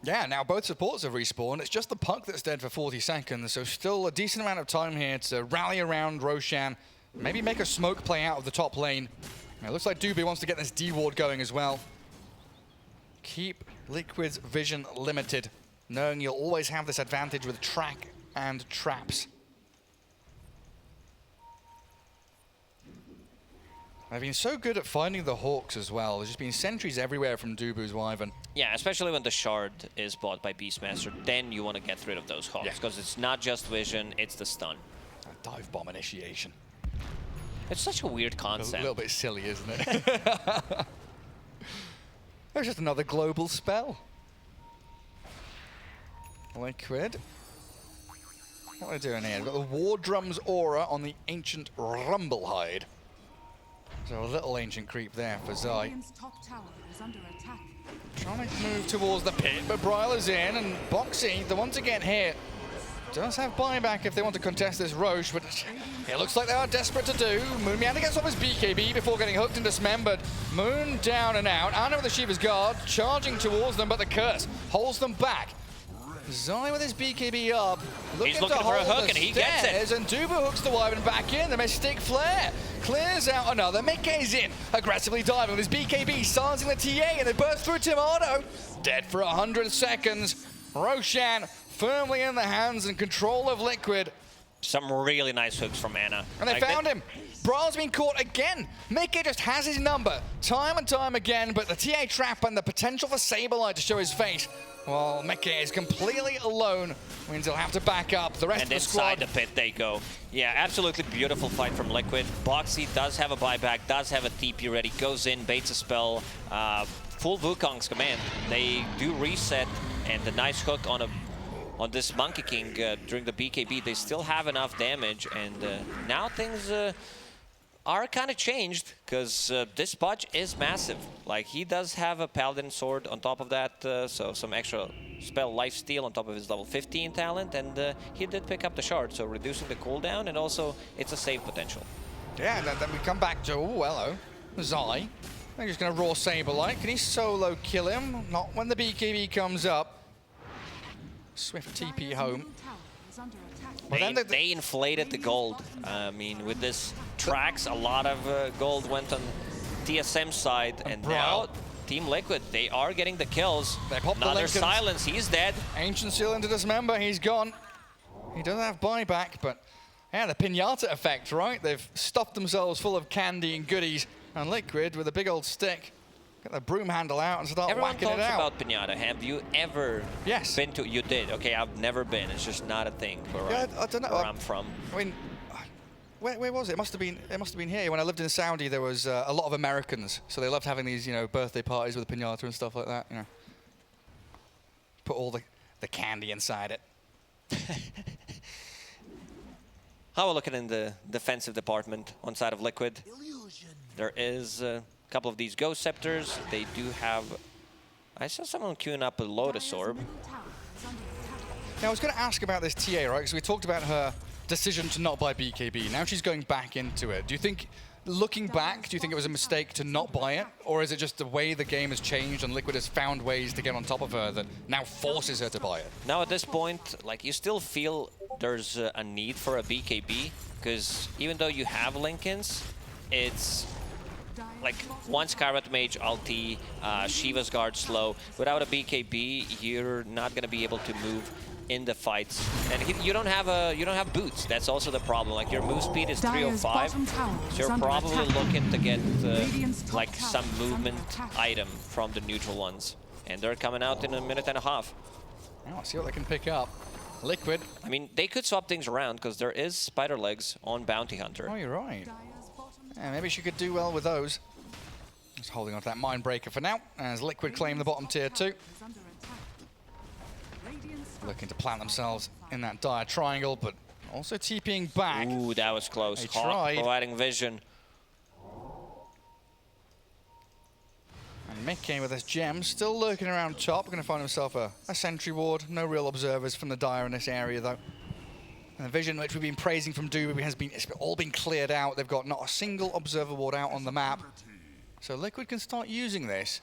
Yeah, now both supports have respawned. It's just the puck that's dead for 40 seconds, so still a decent amount of time here to rally around Roshan, maybe make a smoke play out of the top lane. It looks like Doobie wants to get this D-ward going as well. Keep Liquid's vision limited, knowing you'll always have this advantage with track and traps. They've been so good at finding the Hawks as well. There's just been sentries everywhere from Dubu's Wyvern. Yeah, especially when the Shard is bought by Beastmaster, then you want to get rid of those Hawks, because it's not just vision, it's the stun. A dive bomb initiation. It's such a weird concept. A little bit silly, isn't it? There's just another global spell. Liquid. What are we doing here? We've got the War Drum's aura on the Ancient Rumblehide. So a little ancient creep there for Zai. Trying to move towards the pit, but Bryler's in, and Boxy, the one to get hit, does have buyback if they want to contest this Roche, but it looks like they are desperate to do. Moon Meander gets off his BKB before getting hooked and dismembered. Moon down and out. Anna with the Shiva's Guard, charging towards them, but the curse holds them back. Zai with his BKB up, He's looking for a hook, and he gets it. And Dubu hooks the Wyvern back in. The Mystic Flare clears out another. Mickey's in, aggressively diving with his BKB, silencing the TA, and they burst through Tomato. Dead for 100 seconds. Roshan firmly in the hands and control of Liquid. Some really nice hooks from Anna. And they found him. Bra's been caught again. Mickey just has his number time and time again, but the TA trap and the potential for Saberlight to show his face, well, Mickey is completely alone. Means he'll have to back up. The rest of the squad. And inside the pit they go. Yeah, absolutely beautiful fight from Liquid. Boxy does have a buyback, does have a TP ready, goes in, baits a spell. Full Wukong's command. They do reset, and the nice hook on this Monkey King during the BKB. They still have enough damage, and now things are kind of changed, because this Pudge is massive. Like, he does have a Paladin Sword on top of that, so some extra spell lifesteal on top of his level 15 talent, and he did pick up the Shard, so reducing the cooldown, and also it's a save potential. Yeah, and then we come back to, oh, hello, Zai. They're just going to raw Saberlight. Can he solo kill him? Not when the BKB comes up. Swift TP home. They inflated the gold. I mean, with this tracks, a lot of gold went on TSM side, and now Team Liquid, they are getting the kills. They pop the Another Lincolns. silence, he's dead. Ancient still into dismember, he's gone. He doesn't have buyback, but yeah, the pinata effect, right? They've stuffed themselves full of candy and goodies, and Liquid with a big old stick. Get the broom handle out and start whacking it out. Everyone talks about pinata. Have you ever been to? You did. Okay, I've never been. It's just not a thing where, I don't know. Where I'm from. I mean, where was it? It must have been here. When I lived in Saudi, there was a lot of Americans, so they loved having these, birthday parties with a pinata and stuff like that. Put all the candy inside it. How are we looking in the defensive department on side of Liquid? There is a couple of these Ghost Scepters. They do have... I saw someone queuing up a Lotus Orb. Now, I was going to ask about this TA, right? Because we talked about her decision to not buy BKB. Now she's going back into it. Do you think, looking back, do you think it was a mistake to not buy it? Or is it just the way the game has changed and Liquid has found ways to get on top of her that now forces her to buy it? Now at this point, like, you still feel there's a need for a BKB, because even though you have Lincolns, it's like one Skyrat Mage ulti, Shiva's Guard slow. Without a BKB, you're not gonna be able to move in the fights, and you don't have boots. That's also the problem. Like, your move speed is 305, so you're probably looking to get like some movement item from the neutral ones, and they're coming out in a minute and a half. Now let's see what they can pick up. Liquid. I mean, they could swap things around because there is Spider Legs on Bounty Hunter. Oh, you're right. Yeah, maybe she could do well with those. Just holding on to that Mind Breaker for now, as Liquid claim the bottom tier 2. Looking to plant themselves in that dire triangle, but also TPing back. Ooh, that was close. They tried. Providing vision. And Mickey with his gem, still lurking around top. Going to find himself a sentry ward. No real observers from the dire in this area, though. And the vision, which we've been praising from Doobie, it's all been cleared out. They've got not a single observer ward out on the map. So Liquid can start using this.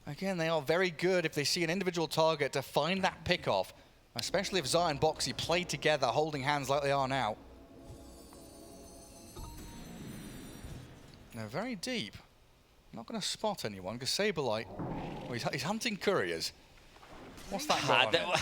Again, they are very good if they see an individual target to find that pick-off, especially if Xayah and Boxy play together, holding hands like they are now. They're very deep. Not going to spot anyone, because Saberlight, well, he's hunting couriers. What's that going on?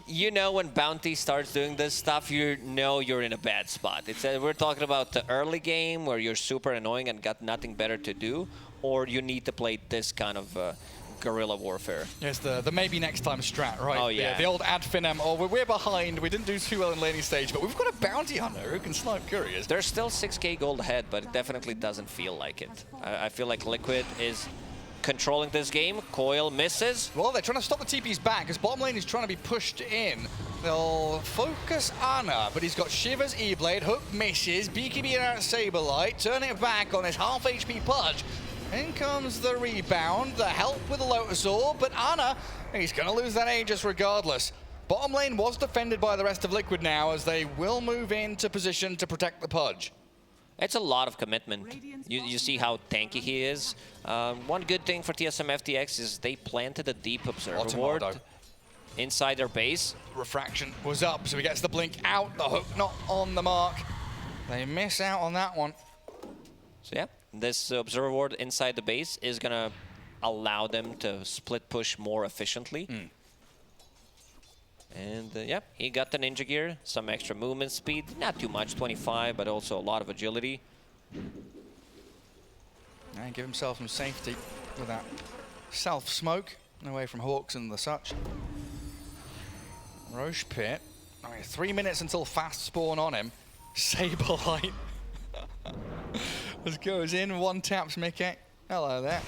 You know, when Bounty starts doing this stuff, you know you're in a bad spot. We're talking about the early game where you're super annoying and got nothing better to do, or you need to play this kind of guerrilla warfare. Yes, the maybe next time strat, right? Oh, yeah. The old ad finem, we're behind, we didn't do too well in laning stage, but we've got a bounty hunter who can snipe couriers. There's still 6k gold ahead, but it definitely doesn't feel like it. I feel like Liquid is controlling this game. Coil misses. Well, they're trying to stop the TPs back, because bottom lane is trying to be pushed in. They'll focus Ana, but he's got Shiva's E-Blade, Hook misses, BKB out Saberlight, turning it back on his half HP Pudge. In comes the rebound, the help with the Lotus Orb, but Ana, he's going to lose that Aegis regardless. Bottom lane was defended by the rest of Liquid now, as they will move into position to protect the Pudge. It's a lot of commitment. You see how tanky he is. One good thing for TSM FTX is they planted a deep observer ward inside their base. Refraction was up, so he gets the blink out, the hook not on the mark. They miss out on that one. So yeah, this observer ward inside the base is gonna allow them to split push more efficiently. And yeah, he got the ninja gear, some extra movement speed, not too much, 25, but also a lot of agility. And give himself some safety with that self-smoke, away from Hawks and the such. Roche Pit, 3 minutes until fast spawn on him. Saberlight just goes in, one taps Mickey. Hello there.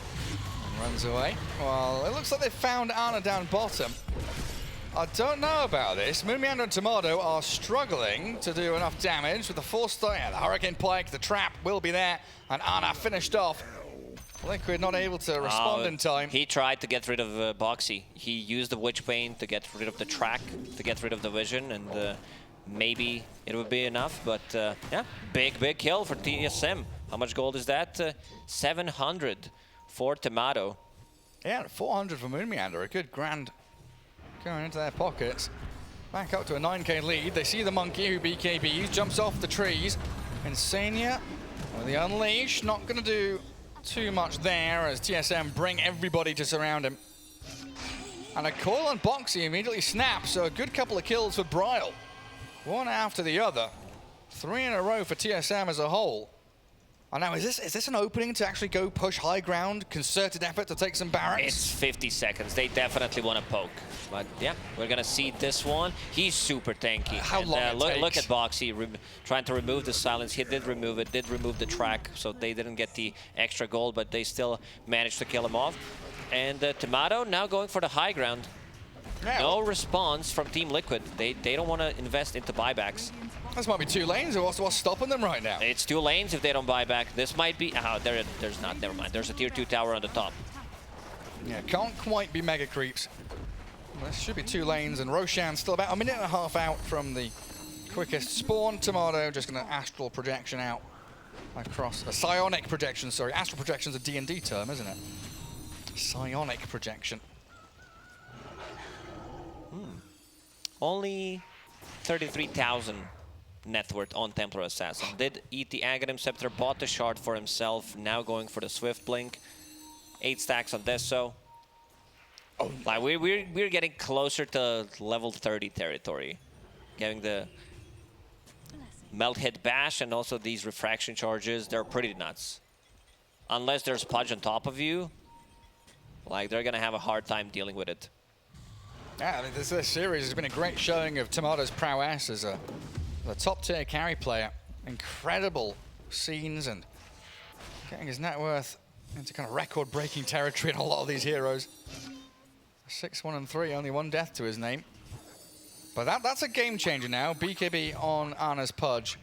And runs away. Well, it looks like they found Ana down bottom. I don't know about this. Moonmeander and Tomato are struggling to do enough damage with the Force Star. Yeah, the Hurricane Pike, the trap will be there, and Ana finished off. Liquid not able to respond in time. He tried to get rid of Boxy. He used the Witch Bane to get rid of the track, to get rid of the vision, and maybe it would be enough, but yeah, big kill for TSM. How much gold is that? 700 for Tomato. Yeah, 400 for Moonmeander, a good grand going into their pockets. Back up to a 9k lead. They see the monkey who BKBs, jumps off the trees. Insania with the Unleash, not going to do too much there as TSM bring everybody to surround him. And a coil on Boxy immediately snaps, so a good couple of kills for Bryle. One after the other. 3 in a row for TSM as a whole. And now, is this an opening to actually go push high ground, concerted effort to take some barracks? It's 50 seconds. They definitely want to poke. But yeah, we're going to see this one. He's super tanky. How long it takes. Look at Boxy trying to remove the silence. He did remove it, did remove the track, so they didn't get the extra goal, but they still managed to kill him off. And Tomato now going for the high ground. Yeah. No response from Team Liquid. They don't want to invest into buybacks. This might be 2 lanes, or what's stopping them right now? It's 2 lanes if they don't buy back. This might be... there's not, never mind. There's a tier 2 tower on the top. Yeah, can't quite be mega creeps. This should be 2 lanes, and Roshan still about a minute and a half out from the quickest spawn. Tomato just going to astral projection out across... A psionic projection, sorry. Astral projection's a D&D term, isn't it? Psionic projection. Only 33,000 net worth on Templar Assassin. Did eat the Aghanim Scepter, bought the shard for himself, now going for the Swift Blink. 8 stacks on Deso. Oh, like we're getting closer to level 30 territory. Getting the Melt Hit Bash and also these refraction charges, they're pretty nuts. Unless there's Pudge on top of you, like they're gonna have a hard time dealing with it. Yeah, I mean, this series has been a great showing of Tomato's prowess as a top-tier carry player. Incredible scenes and getting his net worth into kind of record-breaking territory in a lot of these heroes. 6-1-3, only 1 death to his name. But that's a game changer now. BKB on Ana's Pudge.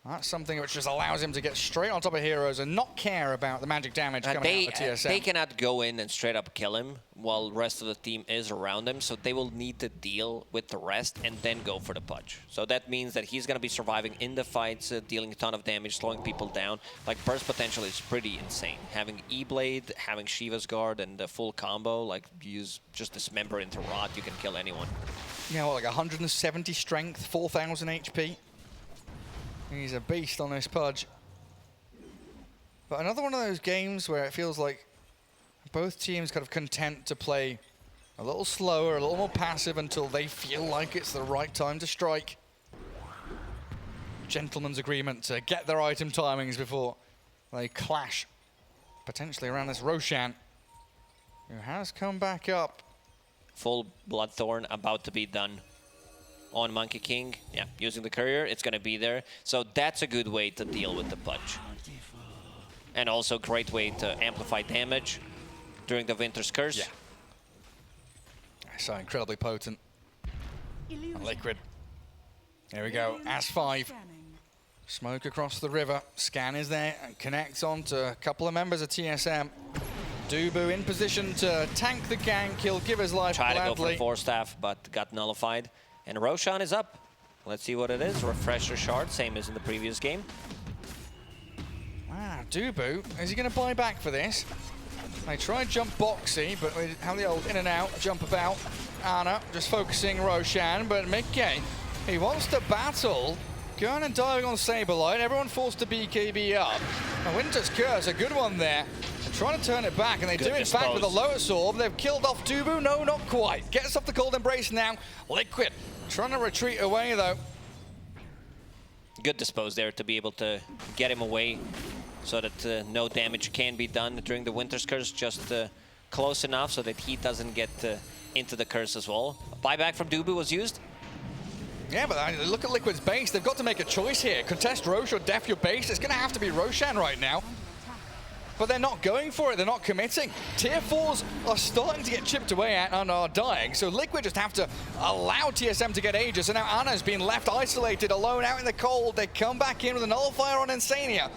That's something which just allows him to get straight on top of heroes and not care about the magic damage coming out of TSM. They cannot go in and straight up kill him while the rest of the team is around him, so they will need to deal with the rest and then go for the Pudge. So that means that he's going to be surviving in the fights, dealing a ton of damage, slowing people down. Like, burst potential is pretty insane. Having E-Blade, having Shiva's Guard, and the full combo, like, use just dismember into Rot, you can kill anyone. Yeah, well, like 170 strength, 4,000 HP. He's a beast on this Pudge. But another one of those games where it feels like both teams kind of content to play a little slower, a little more passive until they feel like it's the right time to strike. Gentleman's agreement to get their item timings before they clash, potentially around this Roshan, who has come back up. Full Bloodthorn about to be done on Monkey King. Yeah, using the courier, it's going to be there. So that's a good way to deal with the Pudge. And also great way to amplify damage during the Winter's Curse. Yeah. So incredibly potent. Liquid. Here we go. As5. Smoke across the river. Scan is there and connects on to a couple of members of TSM. Dubu in position to tank the gank. He'll give his life gladly. Tried to go for 4 staff, but got nullified. And Roshan is up. Let's see what it is. Refresher shard, same as in the previous game. Wow, Dubu, is he going to buy back for this? They tried jump Boxy, but we have the old in and out, jump about. Ana just focusing Roshan, but Mickey, he wants to battle. Going and diving on Saberlight, everyone forced to BKB up. And Winter's Curse, a good one there. They're trying to turn it back, and they do it back with a Lotus Orb. They've killed off Dubu, no, not quite. Gets off the Cold Embrace now. Liquid trying to retreat away, though. Good dispose there to be able to get him away so that no damage can be done during the Winter's Curse, just close enough so that he doesn't get into the curse as well. A buyback from Dubu was used. Yeah, but look at Liquid's base. They've got to make a choice here. Contest Rosh or def your base. It's going to have to be Roshan right now. But they're not going for it. They're not committing. Tier 4s are starting to get chipped away at and are dying. So Liquid just have to allow TSM to get Aegis. And now Ana's been left isolated, alone out in the cold. They come back in with a nullifier on Insania.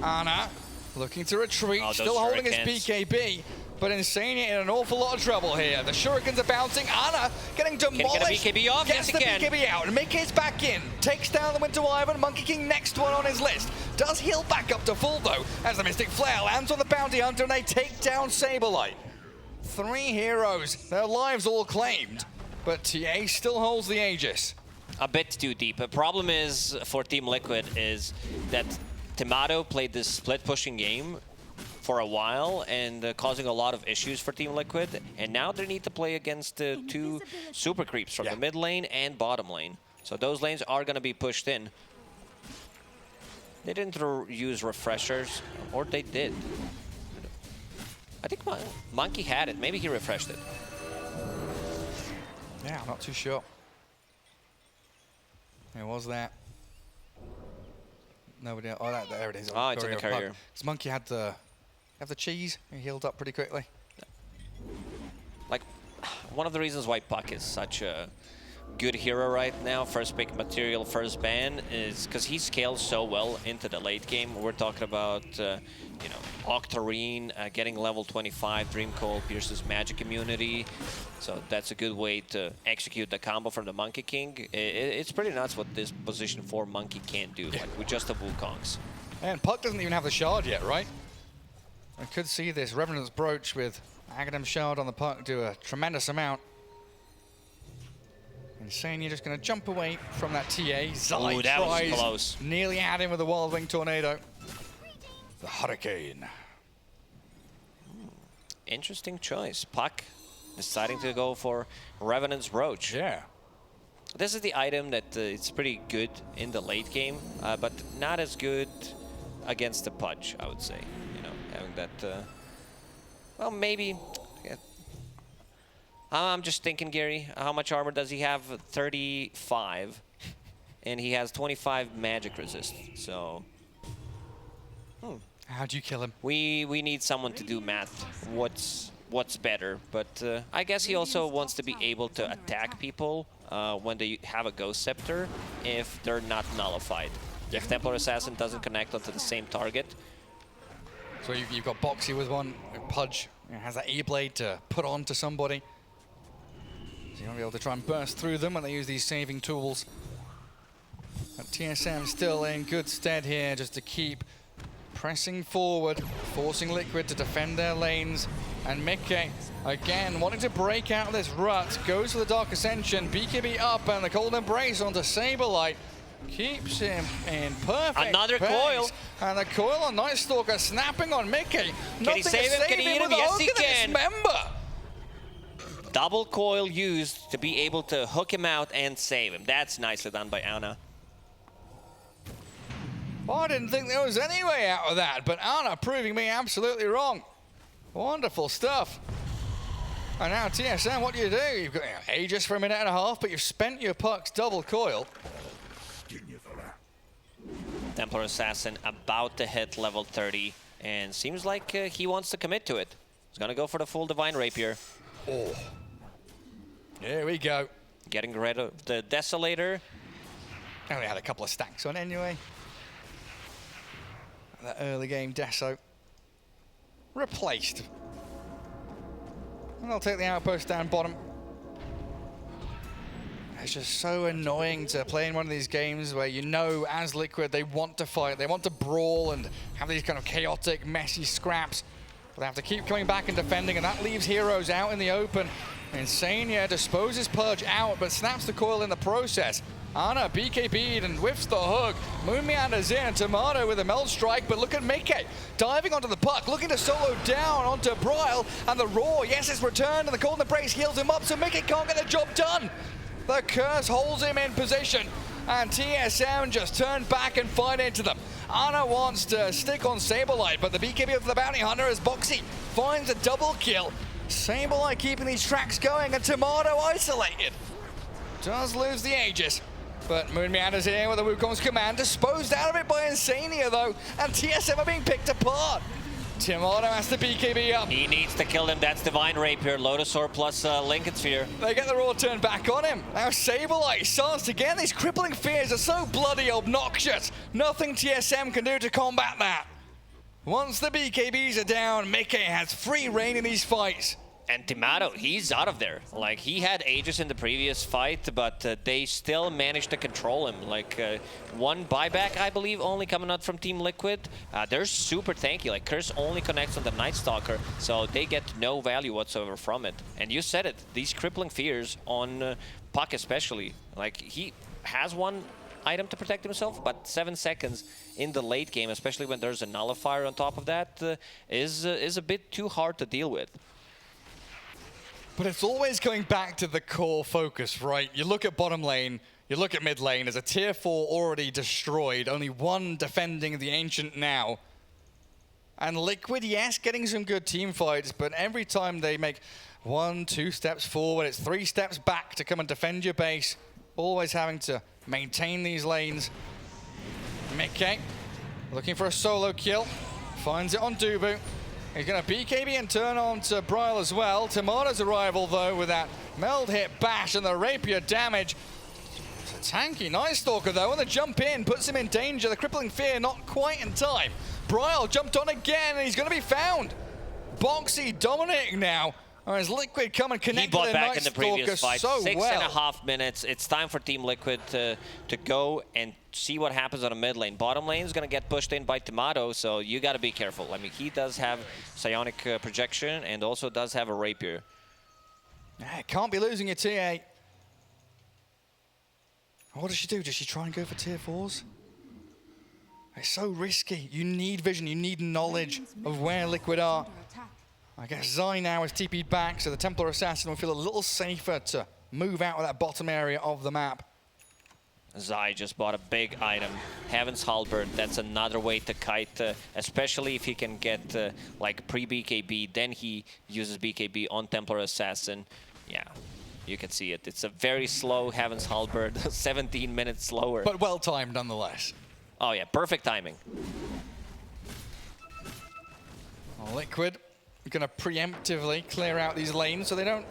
Ana looking to retreat, still holding his BKB. But Insania in an awful lot of trouble here. The shurikens are bouncing. Ana getting demolished. Can get a BKB off? Gets the BKB out. And Mickey's back in. Takes down the Winter Wyvern. Monkey King next one on his list. Does heal back up to full though as the Mystic Flare lands on the Bounty Hunter and they take down Saberlight. 3 heroes. Their lives all claimed. But TA still holds the Aegis. A bit too deep. The problem is for Team Liquid is that Tomato played this split pushing game for a while and causing a lot of issues for Team Liquid. And now they need to play against two super creeps from the mid lane and bottom lane. So those lanes are going to be pushed in. They didn't use refreshers, or they did. I think Monkey had it. Maybe he refreshed it. Yeah, I'm not too sure. It was that. Nobody else. Oh, there it is. Oh, it's in the courier. Because Monkey had the cheese. He healed up pretty quickly. Like, one of the reasons why Puck is such a good hero right now, first pick material, first ban, is because he scales so well into the late game. We're talking about, you know, Octarine getting level 25, Dream Coil pierces magic immunity. So that's a good way to execute the combo from the Monkey King. It's pretty nuts what this position 4 Monkey can do, like with just the Wukongs. And Puck doesn't even have the shard yet, right? I could see this Revenant's Brooch with Aghanim Shard on the Puck do a tremendous amount. Insane, you're just going to jump away from that TA. Zai that tries, was close. Nearly had him with the Wild Wing Tornado. The Hurricane. Interesting choice. Puck deciding to go for Revenant's Brooch. Yeah. This is the item that it's pretty good in the late game, but not as good against the Pudge, I would say. You know, having that, well, maybe. I'm just thinking, Gary, how much armor does he have? 35, and he has 25 magic resist, so. How'd you kill him? We need someone to do math. What's better? But I guess he also wants to be able to attack people when they have a Ghost Scepter if they're not nullified. If Templar Assassin doesn't connect onto the same target. So you've got Boxy with one. Pudge has that E-Blade to put on to somebody. So you'll be able to try and burst through them when they use these saving tools. But TSM still in good stead here just to keep pressing forward, forcing Liquid to defend their lanes. And Mickey, again, wanting to break out of this rut, goes for the Dark Ascension. BKB up and the Cold Embrace onto Saberlight. Keeps him in perfect Another pace. coil. And the coil on Night Stalker snapping on Mickey. Can he save him? Can he hit him? Yes, he can. Dismember. Double coil used to be able to hook him out and save him. That's nicely done by Ana. Well, I didn't think there was any way out of that, but Ana proving me absolutely wrong. Wonderful stuff. And now TSM, what do? You've got Aegis for a minute and a half, but you've spent your Puck's double coil. Templar Assassin about to hit level 30, and seems like he wants to commit to it. He's gonna go for the full Divine Rapier. Oh. Here we go. Getting rid of the Desolator. I only had a couple of stacks on anyway. That early game Deso. Replaced. And they'll take the outpost down bottom. It's just so annoying to play in one of these games where you know as Liquid they want to fight, they want to brawl and have these kind of chaotic, messy scraps. But they have to keep coming back and defending, and that leaves heroes out in the open. Insania disposes Purge out, but snaps the coil in the process. Ana BKB'd and whiffs the hook. Moon meanders in, Tomato with a meld strike, but look at Mickey diving onto the Puck, looking to solo down onto Bryle, and the Roar, yes, it's returned, and the Golden Embrace heals him up, so Mickey can't get the job done. The curse holds him in position, and TSM just turn back and fight into them. Ana wants to stick on Saberlight, but the BKB of the Bounty Hunter as Boxy finds a double kill. Saberlight keeping these tracks going, and Tomato isolated. Does lose the Aegis, but Moon meanders in with the Wukong's command, disposed out of it by Insania though, and TSM are being picked apart. Tomato has to BKB up. He needs to kill him. That's Divine Rapier, Lotusaur plus Lincoln Sphere. They get the Raw turned back on him. Now Saberlight starts again. These crippling fears are so bloody obnoxious. Nothing TSM can do to combat that. Once the BKBs are down, Mickey has free reign in these fights. And Tomato, he's out of there. Like, he had Aegis in the previous fight, but they still managed to control him. Like, one buyback, I believe, only coming out from Team Liquid. They're super tanky. Like, Curse only connects on the Night Stalker, so they get no value whatsoever from it. And you said it, these crippling fears on Puck especially. Like, he has one item to protect himself, but 7 seconds in the late game, especially when there's a nullifier on top of that, is a bit too hard to deal with. But it's always going back to the core focus, right? You look at bottom lane, you look at mid lane, there's a tier 4 already destroyed, only one defending the Ancient now. And Liquid, yes, getting some good team fights, but every time they make 1, 2 steps forward, it's 3 steps back to come and defend your base. Always having to maintain these lanes. Mickey looking for a solo kill, finds it on Dubu. He's going to BKB and turn on to Bryle as well. Tamada's arrival, though, with that meld hit bash and the rapier damage. It's a tanky Night Stalker, though, and the jump in puts him in danger. The crippling fear not quite in time. Bryle jumped on again, and he's going to be found. Boxy dominating now. As Liquid come and connect he bought with back Night in the Stalker previous fight. so 6.5 minutes. It's time for Team Liquid to go and see what happens on the mid lane. Bottom lane is going to get pushed in by Tomato, so you got to be careful. I mean, he does have psionic projection and also does have a rapier. Yeah, can't be losing your TA. What does she do? Does she try and go for tier 4s? It's so risky. You need vision, you need knowledge of where Liquid are. I guess Zai now is TP'd back, so the Templar Assassin will feel a little safer to move out of that bottom area of the map. Zai just bought a big item. Heaven's Halberd, that's another way to kite, especially if he can get like pre-BKB, then he uses BKB on Templar Assassin. Yeah, you can see it. It's a very slow Heaven's Halberd, 17 minutes slower. But well-timed nonetheless. Oh yeah, perfect timing. Liquid going to preemptively clear out these lanes so they don't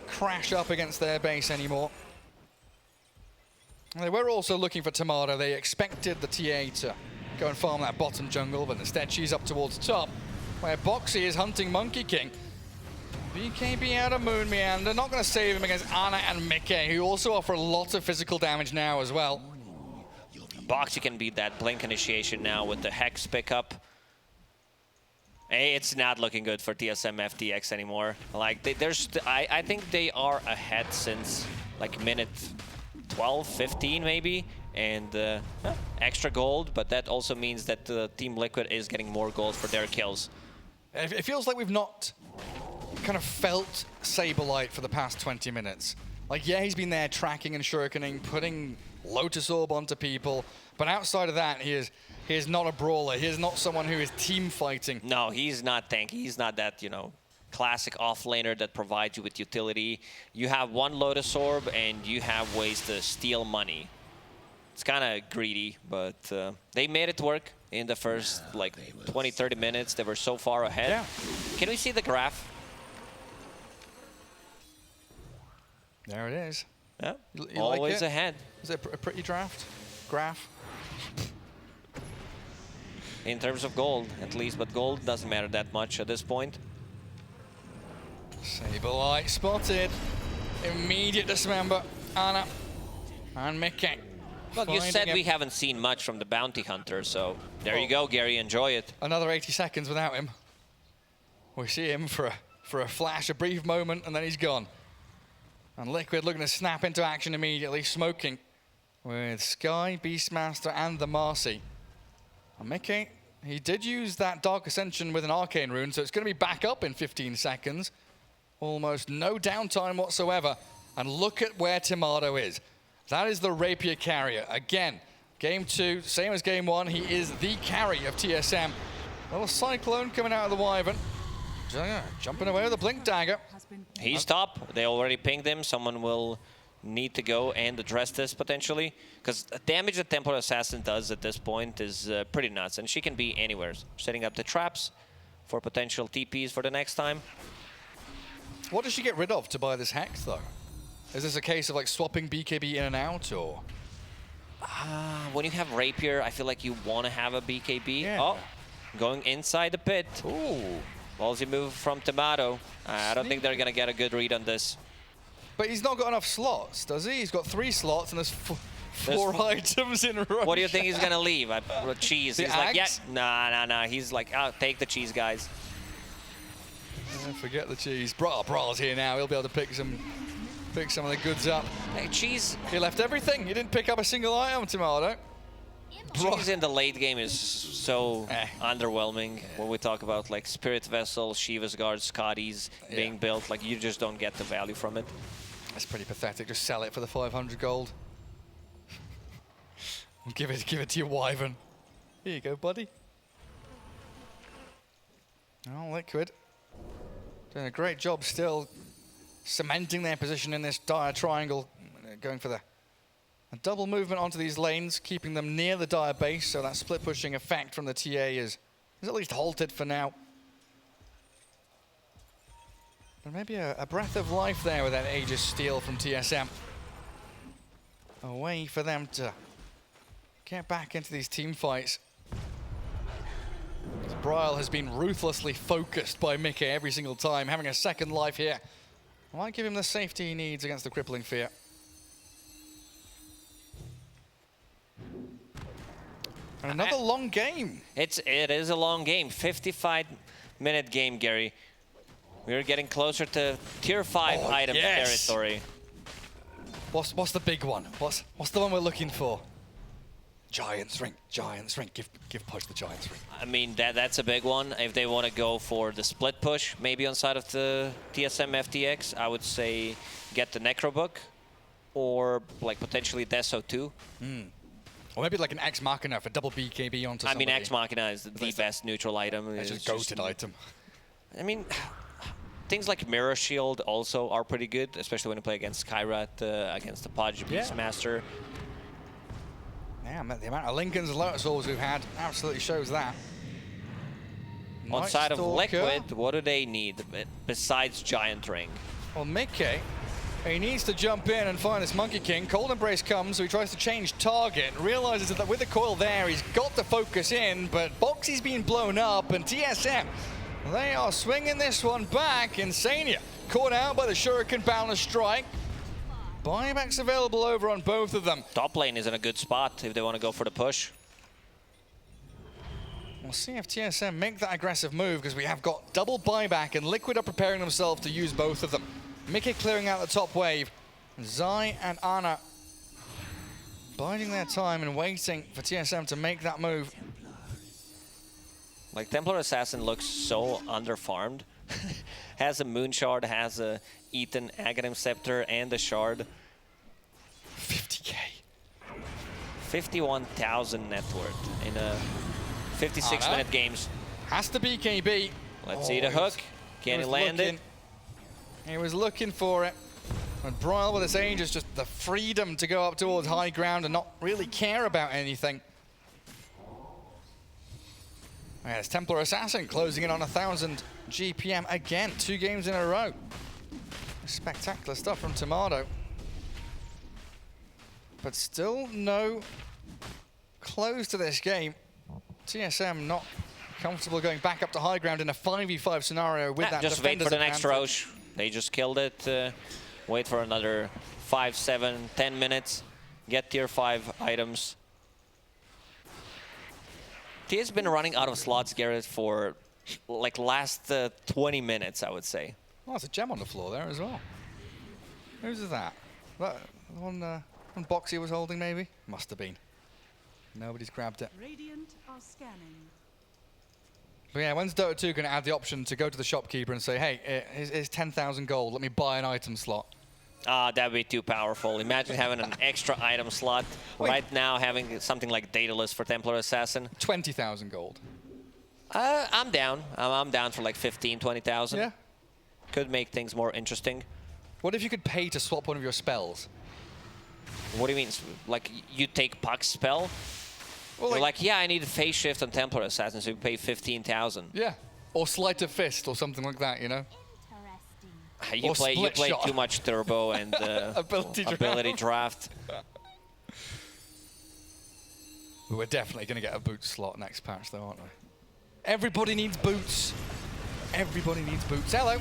crash up against their base anymore. They were also looking for Tomato. They expected the TA to go and farm that bottom jungle, but instead she's up towards top, where Boxy is hunting Monkey King. BKB out of Moon Meander, not going to save him against Ana and Mickey, who also offer a lot of physical damage now as well. Boxy can beat that Blink initiation now with the Hex pickup. It's not looking good for TSM FTX anymore. Like, I think they are ahead since like minute 12, 15 maybe, and extra gold, but that also means that Team Liquid is getting more gold for their kills. It feels like we've not kind of felt Saberlight for the past 20 minutes. Like, yeah, he's been there tracking and shurikening, putting Lotus Orb onto people, but outside of that, he is not a brawler. He is not someone who is team fighting. No, he's not tanky. He's not that, you know, classic offlaner that provides you with utility. You have one Lotus Orb and you have ways to steal money. It's kind of greedy, but they made it work in the first like 20, 30 minutes. They were so far ahead. Yeah. Can we see the graph? There it is. Yeah, You always like it? ahead. Is it a pretty graph? In terms of gold, at least, but gold doesn't matter that much at this point. Saberlight spotted. Immediate dismember. Ana and Mickey. Well, you said we haven't seen much from the Bounty Hunter, so there you go, Gary. Enjoy it. Another 80 seconds without him. We see him for a flash, a brief moment, and then he's gone. And Liquid looking to snap into action immediately, smoking with Sky, Beastmaster, and the Marcy. And Mickey, he did use that Dark Ascension with an Arcane Rune, so it's going to be back up in 15 seconds. Almost no downtime whatsoever. And look at where Tomato is. That is the Rapier carrier. Again, game 2, same as game 1, he is the carry of TSM. Little Cyclone coming out of the Wyvern. Jumping away with a Blink Dagger. He's top. They already pinged him. Someone will need to go and address this potentially, because the damage that Templar Assassin does at this point is pretty nuts, and she can be anywhere. Setting up the traps for potential TPs for the next time. What does she get rid of to buy this Hex, though? Is this a case of like swapping BKB in and out, or? When you have Rapier, I feel like you want to have a BKB. Yeah. Oh, going inside the pit. Ooh. Ballsy move from Tomato. I don't think they're going to get a good read on this. But he's not got enough slots, does he? He's got 3 slots and there's four items in a row. What do you think he's going to leave? Cheese. The He's like, yeah, axe? nah. He's like, oh, take the cheese, guys. Forget the cheese. Brawl's here now. He'll be able to pick some Pick some of the goods up. Hey, Cheese. He left everything. He didn't pick up a single item, Tomato. Cheese in the late game is so underwhelming when we talk about like Spirit Vessel, Shiva's Guard, Scotty's being built. Like you just don't get the value from it. That's pretty pathetic. Just sell it for the 500 gold. give it to your Wyvern. Here you go, buddy. Oh, Liquid. Doing a great job still cementing their position in this dire triangle. Going for a double movement onto these lanes, keeping them near the dire base, so that split pushing effect from the TA is at least halted for now. But maybe a breath of life there with that Aegis steal from TSM. A way for them to get back into these team fights. Bryle has been ruthlessly focused by Mickey every single time, having a second life here. Might give him the safety he needs against the crippling fear. And another long game. It is a long game, 55-minute game, Gary. We're getting closer to tier 5 item territory. What's the big one? What's the one we're looking for? Giant's Ring, Giant's Ring. Give Push the Giant's Ring. I mean, that's a big one. If they want to go for the split push, maybe on side of the TSM FTX, I would say get the Necro Book, or like potentially Deso 2. Or maybe like an Ex Machina for double BKB onto somebody. I mean, Ex Machina is the best neutral item. It's just goated item. I mean, things like Mirror Shield also are pretty good, especially when you play against Skyrat, against the Podge Beastmaster. Yeah, the amount of Lincolns and Lotus Orbs we've had absolutely shows that. On side of Liquid, what do they need besides Giant Ring? Well, Mickey, he needs to jump in and find this Monkey King. Cold Embrace comes, so he tries to change target. Realizes that with the coil there, he's got to focus in, but Boxy's been blown up, and TSM, they are swinging this one back. Insania caught out by the Shuriken Boundless Strike. Buybacks available over on both of them. Top lane is in a good spot if they want to go for the push. We'll see if TSM make that aggressive move, because we have got double buyback, and Liquid are preparing themselves to use both of them. Mickey clearing out the top wave. Zai and Ana biding their time and waiting for TSM to make that move. Like, Templar Assassin looks so underfarmed. Has a Moon Shard, has a Ethan Aghanim Scepter, and a Shard. 50k. 51,000 net worth in a 56-minute games. Has to be KB. Let's see the hook. Can he land it? He was looking for it. And Bryle with his Aegis, just the freedom to go up towards high ground and not really care about anything. Yeah, it's Templar Assassin closing in on 1,000 GPM again, 2 games in a row. Spectacular stuff from Tomato. But still no close to this game. TSM not comfortable going back up to high ground in a 5v5 scenario with that. Just wait for the next Roche. They just killed it. Wait for another 5, 7, 10 minutes. Get tier 5 items. Tia's been running out of slots, Garrett, for like last 20 minutes, I would say. Oh, there's a gem on the floor there as well. Whose is that? That one Boxy was holding, maybe? Must have been. Nobody's grabbed it. Radiant are scanning. But yeah, when's Dota 2 going to add the option to go to the shopkeeper and say, hey, here's 10,000 gold, let me buy an item slot? That would be too powerful. Imagine having an extra item slot. Wait. Right now, having something like Daedalus for Templar Assassin. 20,000 gold. I'm down. I'm down for like 15, 20,000. Yeah. Could make things more interesting. What if you could pay to swap one of your spells? What do you mean? Like, you take Puck's spell? Well, You're like, yeah, I need a phase shift on Templar Assassin, so you pay 15,000. Yeah. Or Sleight of Fist or something like that, you know? You play too much turbo and ability draft. We're definitely going to get a boots slot next patch, though, aren't we? Everybody needs boots. Everybody needs boots. Hello,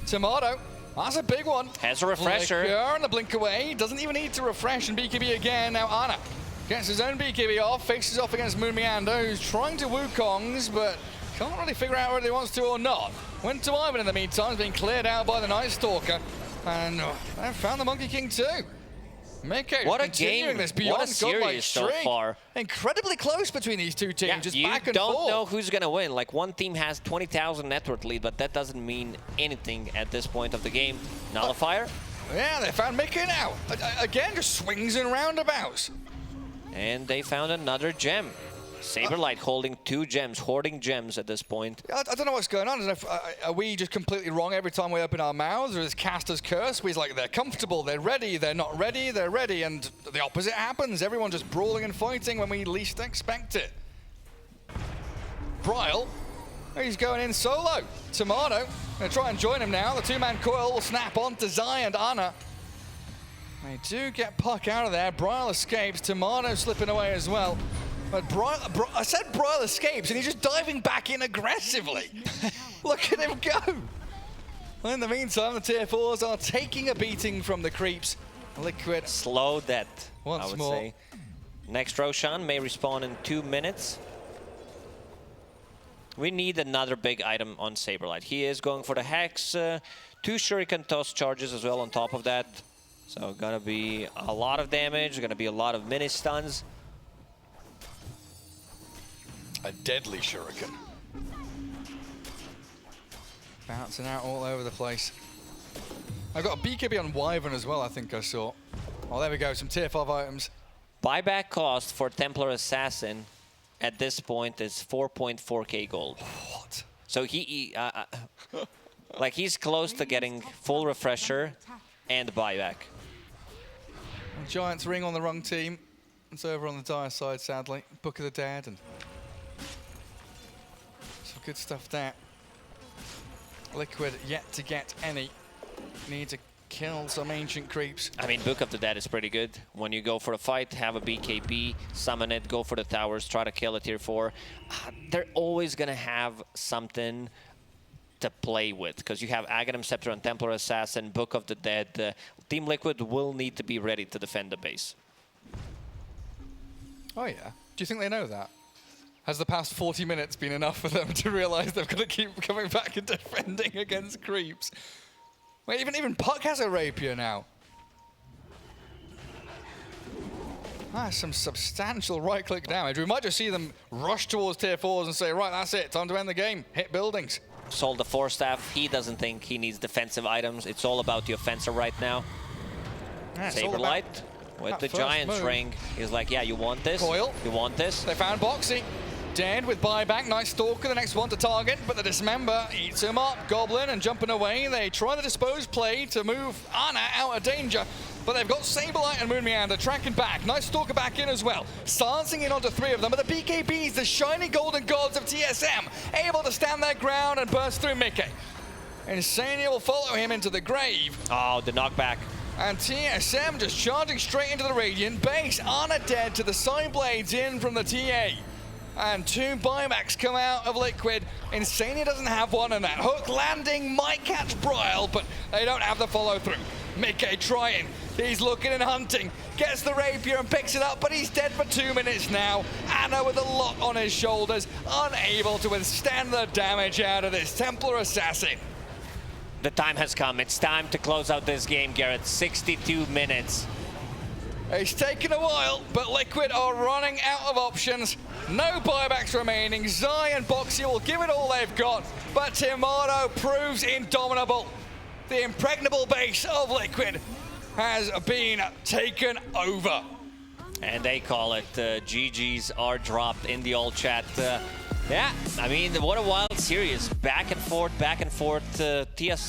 Tomato. That's a big one. Has a refresher. And the blink away. Doesn't even need to refresh and BKB again. Now Ana gets his own BKB off, faces off against Moon Meando, who's trying to Wukongs, but can't really figure out whether he wants to or not. Went to Ivan in the meantime, being cleared out by the Night Stalker. And I found the Monkey King too. Mickey, what a continuing game! This beyond what a series so streak. far. Incredibly close between these two teams, Yeah, just you back and don't forth. know who's gonna win. Like, one team has 20,000 net worth lead, but that doesn't mean anything at this point of the game. Nullifier. Yeah, they found Mickey now. Again, just swings and roundabouts. And they found another gem. Saberlight holding 2 gems, hoarding gems at this point. I don't know what's going on. Are we just completely wrong every time we open our mouths, or is Caster's curse? We're like, they're comfortable, they're ready, they're not ready, they're ready, and the opposite happens. Everyone just brawling and fighting when we least expect it. Bryle, he's going in solo. Tomato, gonna try and join him now. The 2-man coil will snap onto Zai and Anna. They do get Puck out of there. Bryle escapes. Tomato slipping away as well. But I said Bryle escapes, and he's just diving back in aggressively. Look at him go. Well, in the meantime, the tier 4s are taking a beating from the creeps. Liquid. Slow death, Once I would more. say. Next Roshan may respawn in 2 minutes. We need another big item on Saberlight. He is going for the Hex. 2 Shuriken toss charges as well on top of that. So gonna be a lot of damage, gonna be a lot of mini stuns. A deadly shuriken. Bouncing out all over the place. I've got a BKB on Wyvern as well, I think I saw. Oh, there we go, some tier 5 items. Buyback cost for Templar Assassin at this point is 4.4k gold. What? So like he's close to getting full refresher and buyback. Giants ring on the wrong team. It's over on the dire side, sadly. Book of the Dead and some good stuff there. Liquid yet to get any. Need to kill some ancient creeps. I mean, Book of the Dead is pretty good. When you go for a fight, have a BKB, summon it, go for the towers, try to kill a tier 4. They're always gonna have something to play with, because you have Aghanim Scepter and Templar Assassin, Book of the Dead. Team Liquid will need to be ready to defend the base. Oh yeah? Do you think they know that? Has the past 40 minutes been enough for them to realize they've got to keep coming back and defending against creeps? Wait, even Puck has a rapier now. That's some substantial right-click damage. We might just see them rush towards tier 4s and say, right, that's it, time to end the game. Hit buildings. Sold the 4-staff. He doesn't think he needs defensive items. It's all about the offensive right now. Yeah, it's all Saberlight about with the that first Giant's move. ring. He's like, yeah, you want this? Coil. You want this? They found Boxy. Dead with buyback. Nice Stalker, the next one to target, but the Dismember eats him up. Goblin and jumping away. They try the dispose play to move Anna out of danger, but they've got Saberlight and Moon Meander tracking back. Nice Stalker back in as well. Silencing in onto 3 of them, but the BKBs, the shiny golden gods of TSM, able to stand their ground and burst through Mickey. Insania will follow him into the grave. Oh, the knockback. And TSM just charging straight into the Radiant base. Anna dead to the side blades in from the TA. And 2 buybacks come out of Liquid. Insania doesn't have one, and that hook landing might catch Bryle, but they don't have the follow through. Mickey trying. He's looking and hunting. Gets the rapier and picks it up, but he's dead for 2 minutes now. Anna with a lot on his shoulders, unable to withstand the damage out of this Templar Assassin. The time has come. It's time to close out this game, Garrett. 62 minutes. It's taken a while, but Liquid are running out of options. No buybacks remaining. Zai and Boxy will give it all they've got, but Tomato proves indomitable. The impregnable base of Liquid has been taken over. And they call it GGs are dropped in the old chat. Yeah, I mean, what a wild series. Back and forth, TS